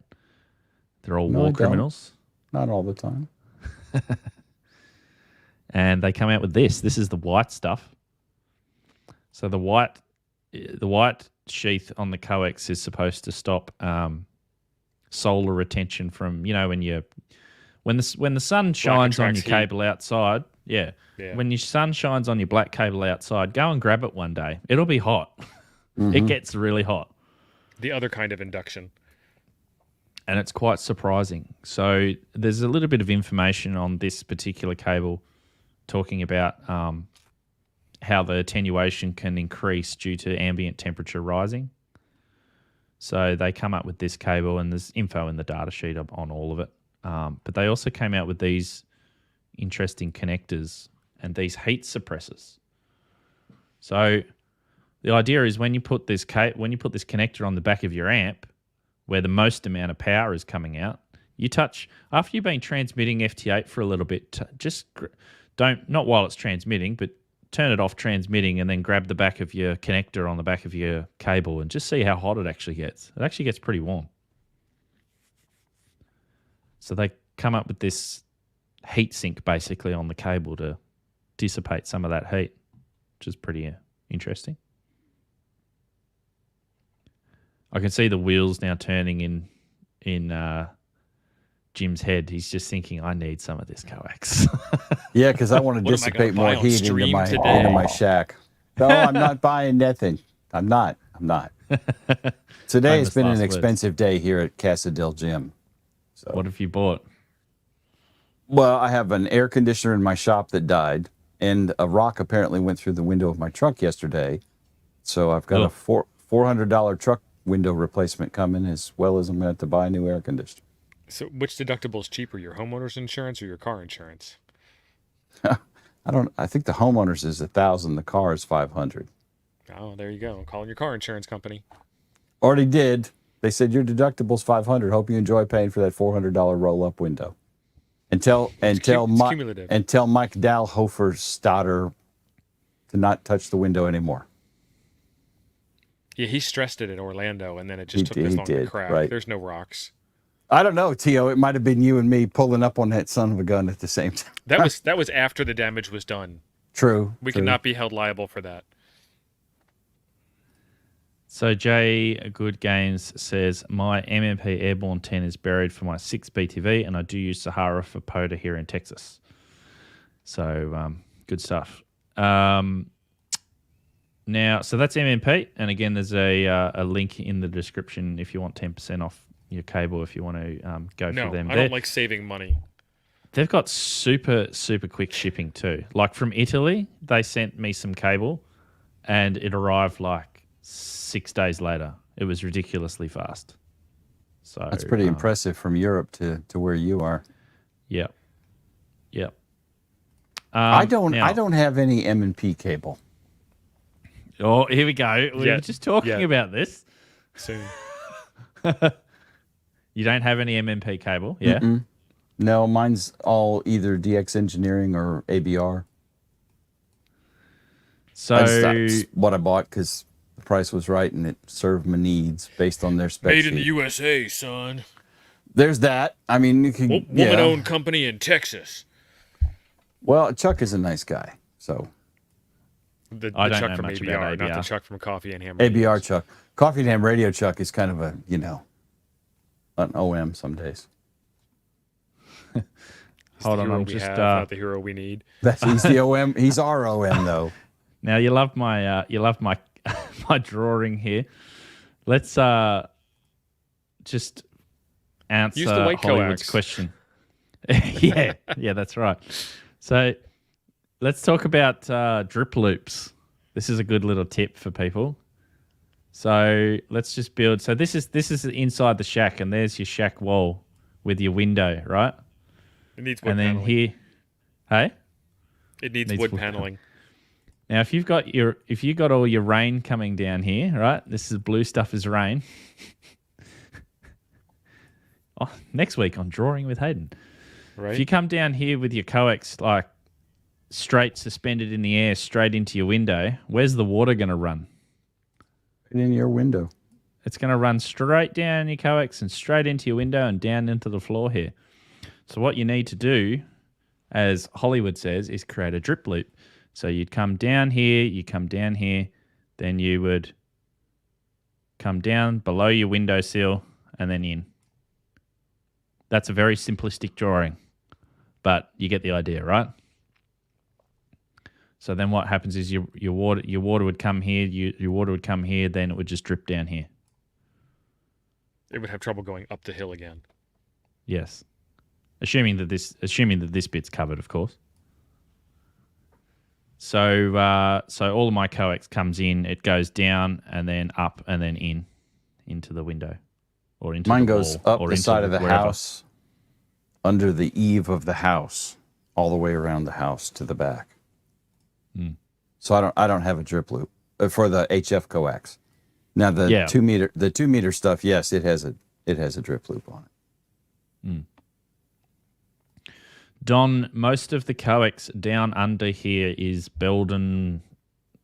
They're all war criminals. Not all the time. And they come out with this. This is the white stuff. So the white sheath on the coax is supposed to stop solar retention from, when the sun shines on attracts your heat. cable outside. Yeah. Yeah. When your sun shines on your black cable outside, go and grab it one day. It'll be hot. It gets really hot. The other kind of induction. And it's quite surprising. So there's a little bit of information on this particular cable talking about how the attenuation can increase due to ambient temperature rising. So they come up with this cable, and there's info in the data sheet on all of it. But they also came out with these interesting connectors and these heat suppressors. So the idea is when you put this connector on the back of your amp, where the most amount of power is coming out, after you've been transmitting FT8 for a little bit, not while it's transmitting, but turn it off transmitting and then grab the back of your connector on the back of your cable and just see how hot it actually gets. It actually gets pretty warm. So they come up with this heat sink basically on the cable to dissipate some of that heat, which is pretty interesting. I can see the wheels now turning in Jim's head. He's just thinking, I need some of this coax. Yeah, because I want to What am I gonna dissipate more buy on heat into stream my today? shack. No, I'm not buying nothing. I'm not. Today has Famous been last an words. Expensive day here at Casa del Gym. So, What have you bought? well, I have an air conditioner in my shop that died, and a rock apparently went through the window of my truck yesterday. So I've got Oh. a $400 truck window replacement coming, as well as I'm going to have to buy a new air conditioner. So which deductible is cheaper, your homeowner's insurance or your car insurance? I think the homeowners is $1,000, the car is $500. Oh, there you go. I'm calling your car insurance company. Already did. They said your deductible's $500. Hope you enjoy paying for that $400 roll-up window. And tell It's cumulative. Mike Dalhofer's daughter to not touch the window anymore. Yeah, he stressed it in Orlando, and then it just took He this long to did, crack. right. There's no rocks. I don't know, Tio. It might have been you and me pulling up on that son of a gun at the same time. That was after the damage was done. True. We true. cannot be held liable for that. So Jay Good Games says, my MMP Airborne 10 is buried for my 6 BTV, and I do use Sahara for POTA here in Texas. So good stuff. Now, so that's MMP, and again, there's a link in the description if you want 10% off your cable if you want to go No, for them. I don't like saving money. They've got super quick shipping too. Like from Italy, they sent me some cable, and it arrived like 6 days later. It was ridiculously fast. So That's pretty impressive from Europe to where you are. Yep. I don't have any M&P cable. Oh, here we go. We Yeah, were just talking yeah. about this. Soon. You don't have any MMP cable, yeah? No, mine's all either DX Engineering or ABR. So That's what I bought because the price was right and it served my needs based on their spec Made in the sheet. USA, son. There's that. I mean, you can. Woman-owned company in Texas. Well, Chuck is a nice guy, so The I don't Chuck know from much ABR, about not the ABR. Chuck from Coffee and Ham. ABR Chuck, Coffee and Ham Radio Chuck is kind of a an OM some days. hold on, I'm we just have, not the hero we need. He's the OM. He's our OM though. now you love my my drawing here. Let's just answer Use the white Hollywood's coax. question. yeah, that's right. So let's talk about drip loops. This is a good little tip for people. So let's just build. So this is inside the shack, and there's your shack wall with your window, right? It needs wood And then paneling. here, hey. It needs needs wood wood paneling. Now, if you got all your rain coming down here, right? This is blue stuff is rain. Next week on Drawing with Hayden. Right? If you come down here with your coax like straight suspended in the air straight into your window, where's the water going to run? In your window. It's going to run straight down your coax and straight into your window and down into the floor here. So what you need to do, as Hollywood says, is create a drip loop. So you'd come down here, then you would come down below your windowsill and then in. That's a very simplistic drawing, but you get the idea, right? So then what happens is your water would come here, your water would come here, then it would just drip down here. It would have trouble going up the hill again. Yes. Assuming that this bit's covered, of course. So all of my coax comes in, it goes down and then up and then into the window or into Mine the goes wall, up or the into side of the wherever. house, under the eave of the house, all the way around the house to the back. So I don't have a drip loop for the HF coax. Now the 2 meter stuff, yes, it has a drip loop on it. Don, most of the coax down under here is Belden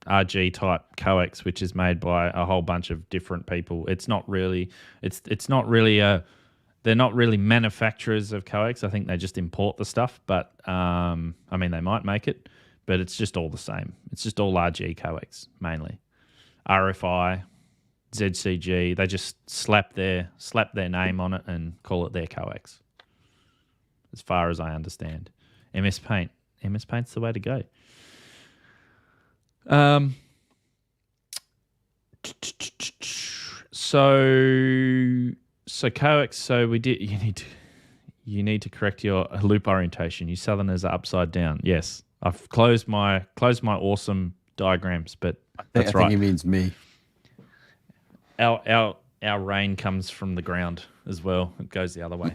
RG type coax, which is made by a whole bunch of different people. It's not really they're not really manufacturers of coax. I think they just import the stuff, but I mean they might make it, but it's just all the same. It's just all RG coax mainly. RFI, ZCG, they just slap their name on it and call it their coax. As far as I understand. MS Paint's the way to go. So coax, so you need to correct your loop orientation. You southerners are upside down. Yes. I've closed my awesome diagrams, but that's right. I think he means me. Our rain comes from the ground as well. It goes the other way.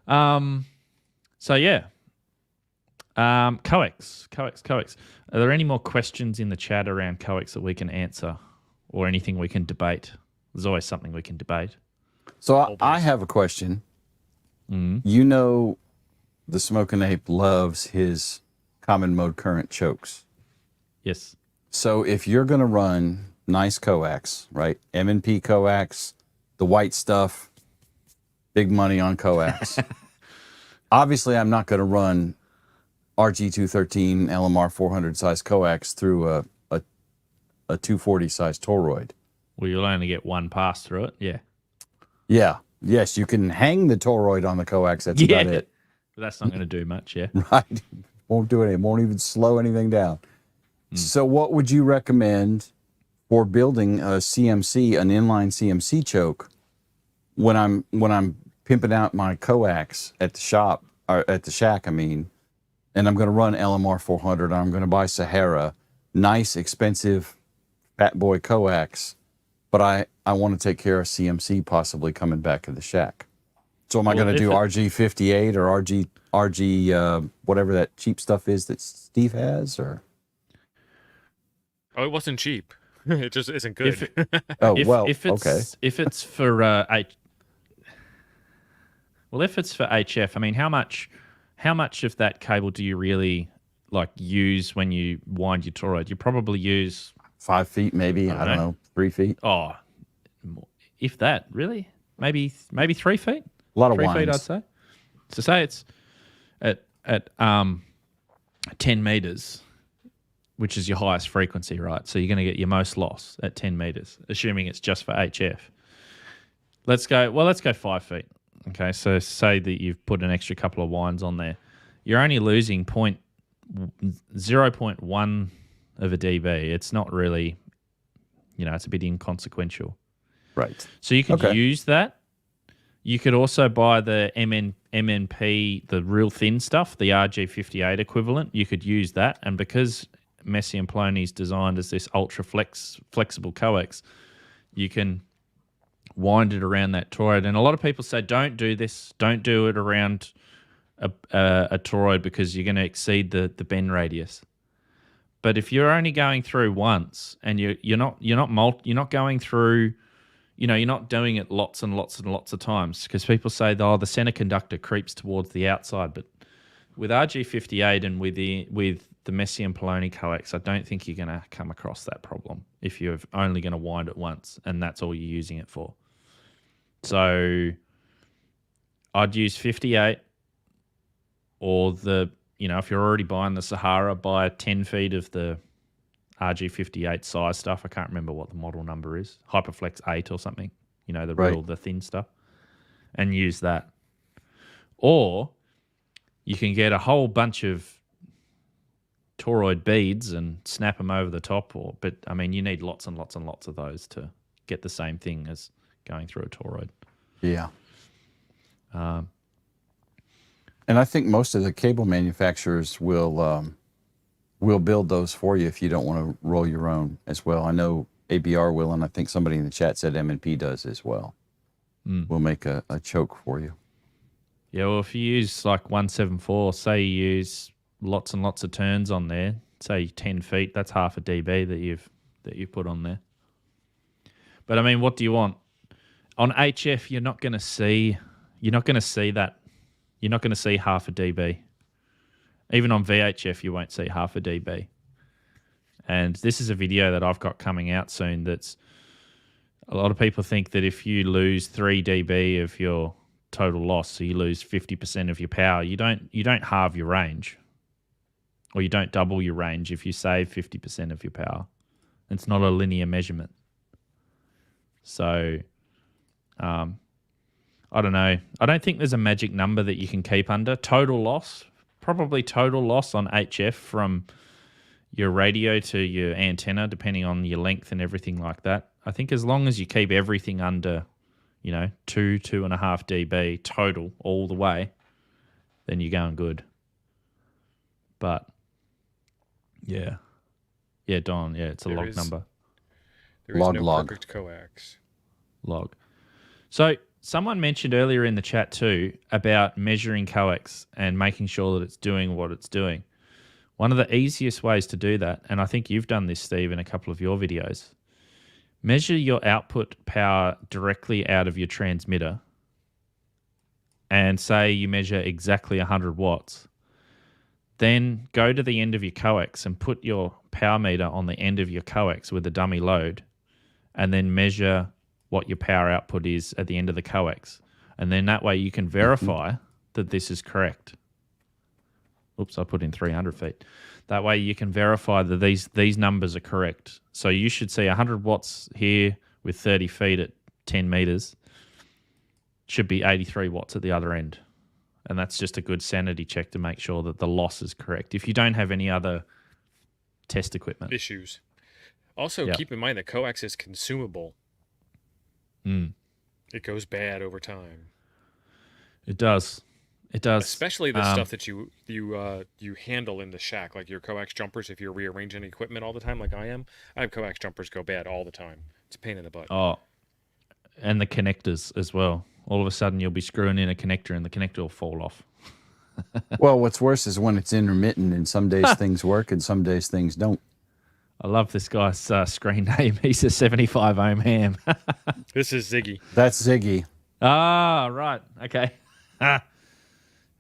So yeah. Coax. Are there any more questions in the chat around coax that we can answer or anything we can debate? There's always something we can debate. So I have a question. You know, the Smoking Ape loves his common mode current chokes. Yes. So if you're going to run nice coax, right? M&P coax, the white stuff, big money on coax. Obviously, I'm not going to run RG213 LMR 400 size coax through a 240 size toroid. Well, you'll only get one pass through it. Yeah. Yeah. Yes, you can hang the toroid on the coax. That's about it. But that's not going to do much, yeah. Right. Won't do anything. Won't even slow anything down. So what would you recommend for building a CMC, an inline CMC choke, when I'm pimping out my coax at the shop, or at the shack, I mean, and I'm going to run LMR 400, I'm going to buy Sahara, nice, expensive fat boy coax, but I want to take care of CMC possibly coming back to the shack. So am I going to do RG58 or RG whatever that cheap stuff is that Steve has, or? Oh, it wasn't cheap. It just isn't good. Okay. If it's for if it's for HF, I mean, how much of that cable do you really use when you wind your toroid? You probably use 5 feet, maybe. I don't know, 3 feet. Oh, if that, really, maybe 3 feet. A lot of 3 winds. feet, I'd say. So say it's at 10 meters, which is your highest frequency, right? So you're going to get your most loss at 10 meters, assuming it's just for HF. Let's go 5 feet. Okay, so say that you've put an extra couple of winds on there. You're only losing 0.1 of a dB. It's not really, it's a bit inconsequential. Right. So you could use that. You could also buy the MNP, the real thin stuff, the RG58 equivalent. You could use that. And because Messi and Plony's designed as this ultra flexible coax, you can wind it around that toroid. And a lot of people say, don't do this. Don't do it around a toroid because you're going to exceed the bend radius. But if you're only going through once and you're not going through, you're not doing it lots and lots and lots of times, because people say, the center conductor creeps towards the outside. But with RG58 and with the Messi and Poloni coax, I don't think you're going to come across that problem if you're only going to wind it once and that's all you're using it for. So I'd use 58, or if you're already buying the Sahara, buy 10 feet of the RG58 size stuff. I can't remember what the model number is. Hyperflex 8 or something. The thin stuff. And use that. Or you can get a whole bunch of toroid beads and snap them over the top. But I mean, you need lots and lots and lots of those to get the same thing as going through a toroid. Yeah. And I think most of the cable manufacturers will build those for you if you don't want to roll your own as well. I know ABR will, and I think somebody in the chat said M&P does as well. We'll make a choke for you. Yeah, well, if you use like 174, say you use lots and lots of turns on there, say 10 feet, that's half a dB that you've put on there. But I mean, what do you want? On HF, you're not going to see that. You're not going to see half a dB. Even on VHF, you won't see half a dB. And this is a video that I've got coming out soon. That's a lot of people think that if you lose 3 dB of your total loss, so you lose 50% of your power, you don't halve your range, or you don't double your range if you save 50% of your power. It's not a linear measurement. So, I don't know. I don't think there's a magic number that you can keep under. Total loss, probably total loss on HF from your radio to your antenna, depending on your length and everything like that. I think as long as you keep everything under, 2.5 dB total all the way, then you're going good. But yeah, Don, it's a log number. There is no perfect coax. Log. So someone mentioned earlier in the chat too about measuring coax and making sure that it's doing what it's doing. One of the easiest ways to do that, and I think you've done this, Steve, in a couple of your videos, measure your output power directly out of your transmitter and say you measure exactly 100 watts. Then go to the end of your coax and put your power meter on the end of your coax with a dummy load, and then measure what your power output is at the end of the coax. And then that way you can verify that this is correct. Oops, I put in 300 feet. That way you can verify that these numbers are correct. So you should see 100 watts here with 30 feet at 10 meters. Should be 83 watts at the other end. And that's just a good sanity check to make sure that the loss is correct. If you don't have any other test equipment. Issues. Also, keep in mind that coax is consumable. It goes bad over time. It does. It does. Especially the stuff that you handle in the shack, like your coax jumpers. If you're rearranging equipment all the time, like I am, I have coax jumpers go bad all the time. It's a pain in the butt. Oh, and the connectors as well. All of a sudden, you'll be screwing in a connector, and the connector will fall off. Well, what's worse is when it's intermittent, and some days things work, and some days things don't. I love this guy's screen name. He's a 75 ohm ham. This is Ziggy. That's Ziggy. Ah, right. Okay.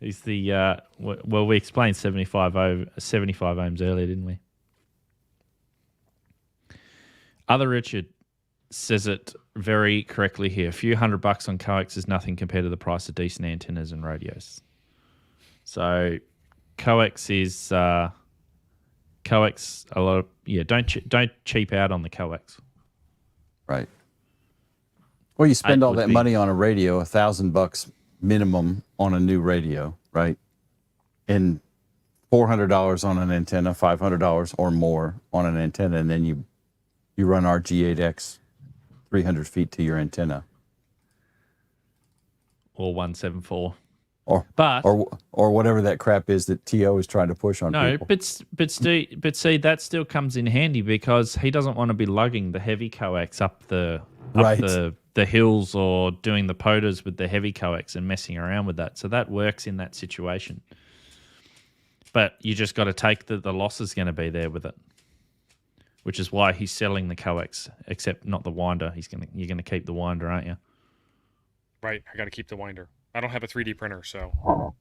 He's the well, we explained 75 ohms earlier, didn't we? Other Richard says it very correctly here. A few $100 on coax is nothing compared to the price of decent antennas and radios. So coax is coax a lot of, don't cheap out on the coax. Right. Well, you spend all that money on a radio, $1,000 minimum on a new radio, right? And $400 on an antenna, $500 or more on an antenna, and then you run RG8X 300 feet to your antenna. Or 174. Or whatever that crap is that TO is trying to push on people. But see, that still comes in handy because he doesn't want to be lugging the heavy coax up the hills or doing the podas with the heavy coax and messing around with that. So that works in that situation. But you just got to take the loss is going to be there with it, which is why he's selling the coax, except not the winder. You're going to keep the winder, aren't you? Right. I got to keep the winder. I don't have a 3D printer, so.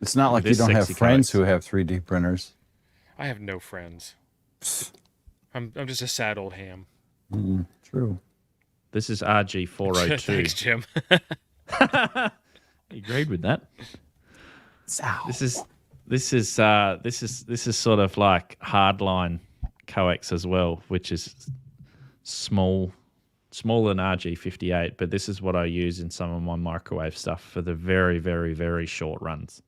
It's not like you don't have friends who have 3D printers. I have no friends. I'm just a sad old ham. True. This is RG402. Thanks, Jim. He agreed with that. Ow. This is sort of like hardline coax as well, which is small smaller than RG58, but this is what I use in some of my microwave stuff for the very, very, very short runs.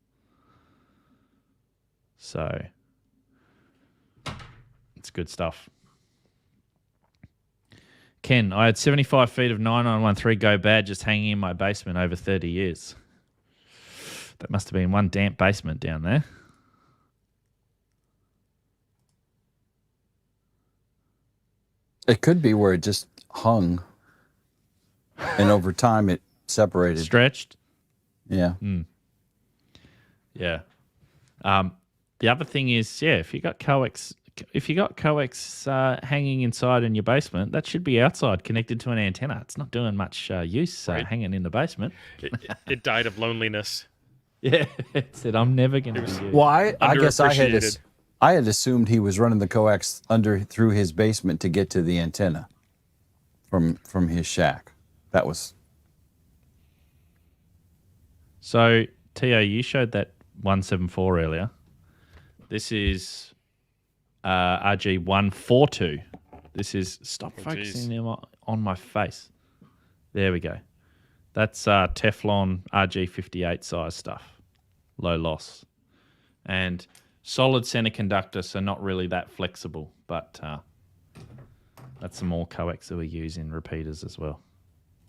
So it's good stuff. Ken, I had 75 feet of 9913 go bad just hanging in my basement over 30 years. That must have been one damp basement down there. It could be where it just hung, and over time it separated. Stretched? Yeah. Yeah. The other thing is, if you got Coax hanging inside in your basement, that should be outside connected to an antenna. It's not doing much use hanging in the basement. It died of loneliness. Yeah, it said, I'm never going to be used. Well, I guess I Underappreciated. had assumed he was running the coax through his basement to get to the antenna from his shack. That was. So, T.O., you showed that 174 earlier. This is RG142. This is, stop focusing on my face. There we go. That's Teflon RG58 size stuff. Low loss. And solid center conductor, so not really that flexible, but that's some more coax that we use in repeaters as well,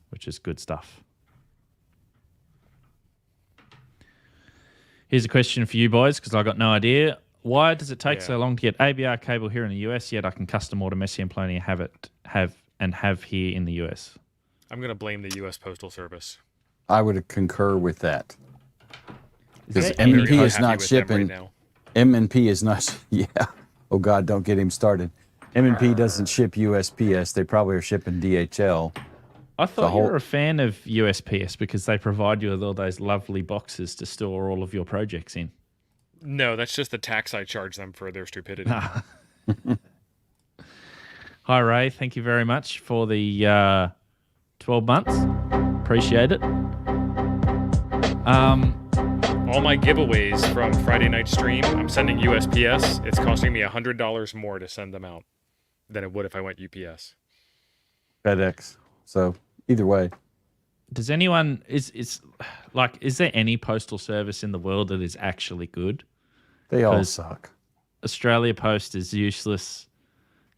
which is good stuff. Here's a question for you boys, because I got no idea. Why does it take so long to get ABR cable here in the US, yet I can custom order Messi and Plony have here in the US? I'm going to blame the U.S. Postal Service. I would concur with that. Because Very M&P is unhappy not with them shipping. right now. M&P is not. Yeah. Oh God, don't get him started. M&P doesn't ship USPS. They probably are shipping DHL. I thought you were a fan of USPS because they provide you with all those lovely boxes to store all of your projects in. No, that's just the tax I charge them for their stupidity. Hi, Ray. Thank you very much for the 12 months. Appreciate it. All my giveaways from Friday night stream, I'm sending USPS. It's costing me $100 more to send them out than it would if I went UPS. FedEx. So either way. Does anyone is there any postal service in the world that is actually good? They all 'Cause suck. Australia Post is useless.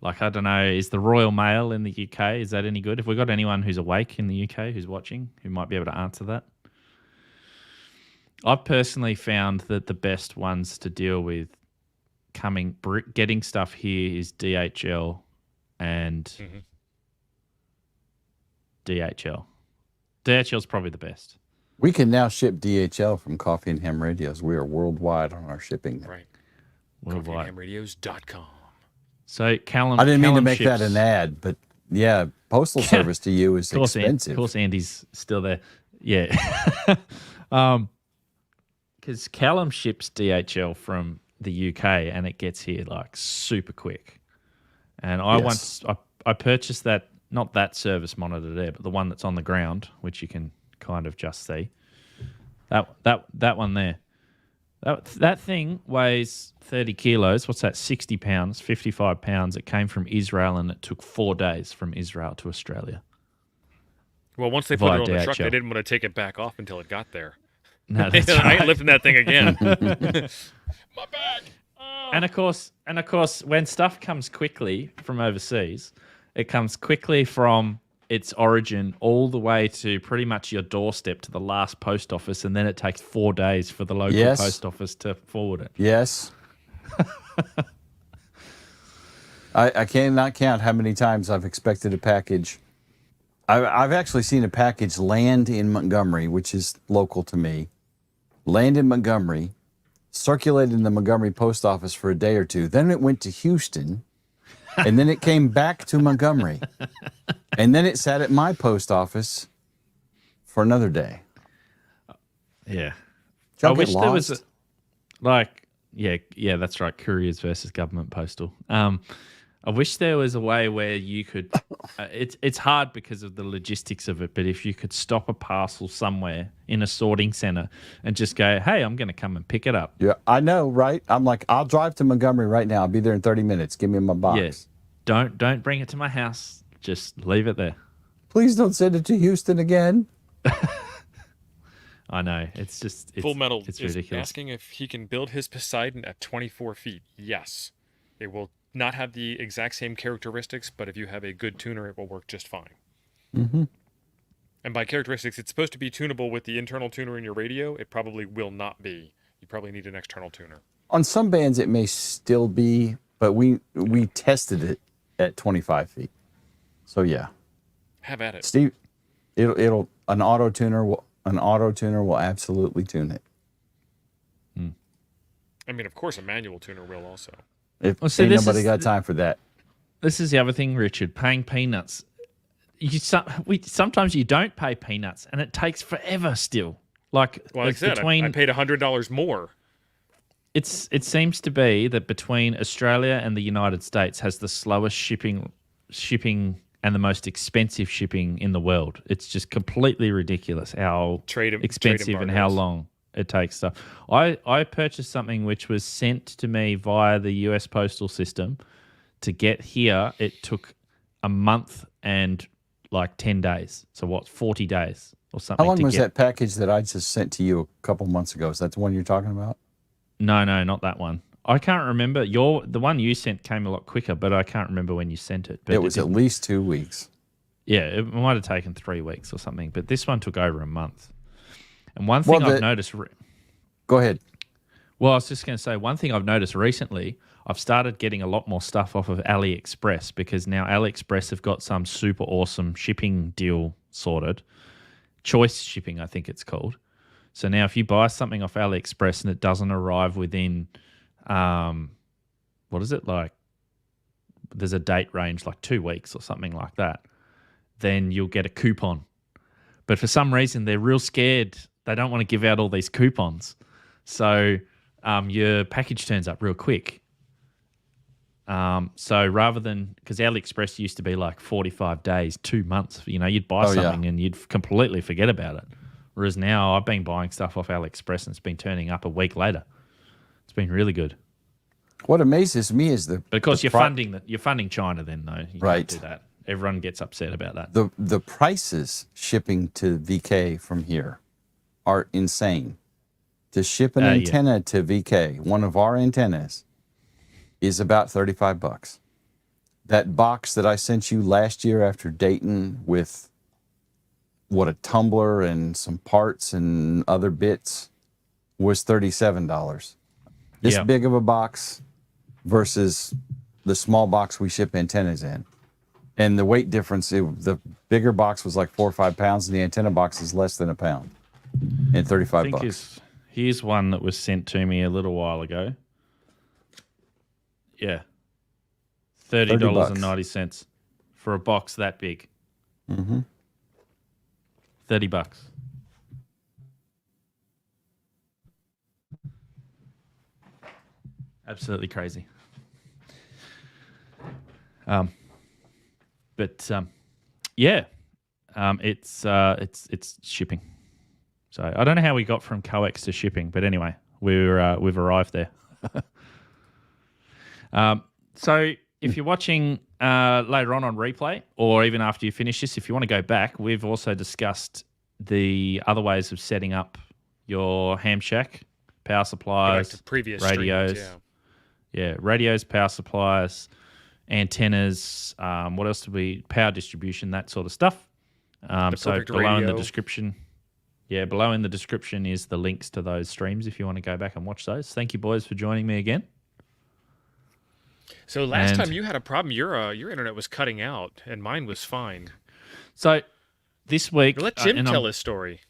Like, I don't know, is the Royal Mail in the UK, is that any good? Have we got anyone who's awake in the UK who's watching who might be able to answer that? I've personally found that the best ones to deal with getting stuff here is DHL and DHL. DHL is probably the best. We can now ship DHL from Coffee and Ham Radios. We are worldwide on our shipping. Right. Worldwide. CoffeeandHamRadios.com. So Callum, I didn't mean to Callum make that ships- an ad, but yeah, postal service to you is expensive. Of course, Andy's still there. Yeah. Because Callum ships DHL from the UK and it gets here like super quick. And I purchased that, not that service monitor there, but the one that's on the ground, which you can kind of just see. That one there. That thing weighs 30 kilos. What's that? 60 pounds, 55 pounds. It came from Israel and it took 4 days from Israel to Australia. Well, once they put it on the DHL. truck, they didn't want to take it back off until it got there. No, that's I right. ain't lifting that thing again. My back. Oh. And of course, when stuff comes quickly from overseas, it comes quickly from its origin all the way to pretty much your doorstep to the last post office, and then it takes 4 days for the local post office to forward it. Yes. I cannot count how many times I've expected a package. I've actually seen a package land in Montgomery, which is local to me, land in Montgomery, circulated in the Montgomery post office for a day or two. Then it went to Houston, and then it came back to Montgomery. And then it sat at my post office for another day. Yeah. Y'all I get wish there was lost? yeah, that's right. Couriers versus government postal. I wish there was a way where you could. It's hard because of the logistics of it, but if you could stop a parcel somewhere in a sorting center and just go, "Hey, I'm going to come and pick it up." Yeah, I know, right? I'm like, I'll drive to Montgomery right now. I'll be there in 30 minutes. Give me my box. Yeah. Don't bring it to my house. Just leave it there. Please don't send it to Houston again. I know. It's just Full Metal It's is ridiculous. asking if he can build his Poseidon at 24 feet. Yes. It will not have the exact same characteristics, but if you have a good tuner, it will work just fine. Mm-hmm. And by characteristics, it's supposed to be tunable with the internal tuner in your radio. It probably will not be. You probably need an external tuner. On some bands, it may still be, but we tested it at 25 feet. So yeah, Have at it. Steve, an auto tuner will absolutely tune it. I mean, of course, a manual tuner will also. If Well, see, ain't this nobody is got time for that. This is the other thing, Richard. Paying peanuts. Sometimes you don't pay peanuts, and it takes forever still. Like I said, between I paid $100 more. it seems to be that between Australia and the United States has the slowest shipping and the most expensive shipping in the world. It's just completely ridiculous how expensive and how long it takes stuff. I purchased something which was sent to me via the US postal system. To get here, it took a month and like 10 days. So 40 days or something. How long was that package that I just sent to you a couple months ago? Is that the one you're talking about? No, not that one. I can't remember. The one you sent came a lot quicker, but I can't remember when you sent it. But it was at least 2 weeks. Yeah, it might have taken 3 weeks or something, but this one took over a month. And one thing I've noticed... Go ahead. Well, I was just going to say, one thing I've noticed recently, I've started getting a lot more stuff off of AliExpress because now AliExpress have got some super awesome shipping deal sorted. Choice shipping, I think it's called. So now if you buy something off AliExpress and it doesn't arrive within, what is it, like, there's a date range, like 2 weeks or something like that, then you'll get a coupon. But for some reason, they're real scared. They don't want to give out all these coupons. So your package turns up real quick. So rather than, because AliExpress used to be like 45 days, 2 months, you'd buy something and you'd completely forget about it. Whereas now I've been buying stuff off AliExpress and it's been turning up a week later. It's been really good. What amazes me is because you're funding China then though. You right. Can't do that. Everyone gets upset about that. The prices shipping to VK from here are insane. To ship an antenna to VK, one of our antennas, is about $35. That box that I sent you last year after Dayton with a tumbler and some parts and other bits was $37. This big of a box versus the small box we ship antennas in. And the weight difference, the bigger box was like 4 or 5 pounds, and the antenna box is less than a pound. And $35. Here's one that was sent to me a little while ago. Yeah. $30.90 for a box that big. Mm-hmm. $30. Absolutely crazy. It's shipping. So I don't know how we got from Coax to shipping, but anyway, we've arrived there. So if you're watching later on replay, or even after you finish this, if you want to go back, we've also discussed the other ways of setting up your ham shack, power supplies, previous radios. Streams, yeah, radios, power supplies, antennas. What else did we? Power distribution, that sort of stuff. So below in the description. Yeah, below in the description is the links to those streams if you want to go back and watch those. Thank you, boys, for joining me again. So last time you had a problem, your internet was cutting out, and mine was fine. So this week... Let Jim tell his story.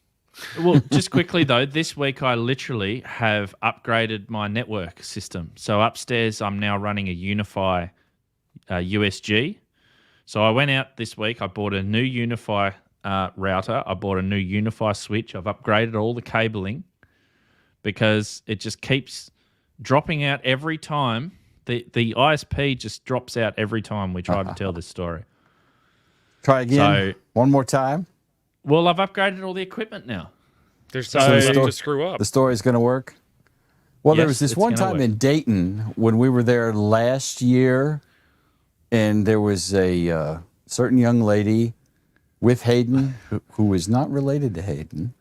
Well, just quickly, though, this week I literally have upgraded my network system. So upstairs I'm now running a Unify USG. So I went out this week, I bought a new Unify router. I bought a new Unify switch. I've upgraded all the cabling because it just keeps dropping out every time. The ISP just drops out every time we try to tell this story. Try again. One more time. Well, I've upgraded all the equipment now. There's nothing to screw up. The story's going to work. Well, there was this one time in Dayton when we were there last year, and there was a certain young lady with Hayden, who is not related to Hayden.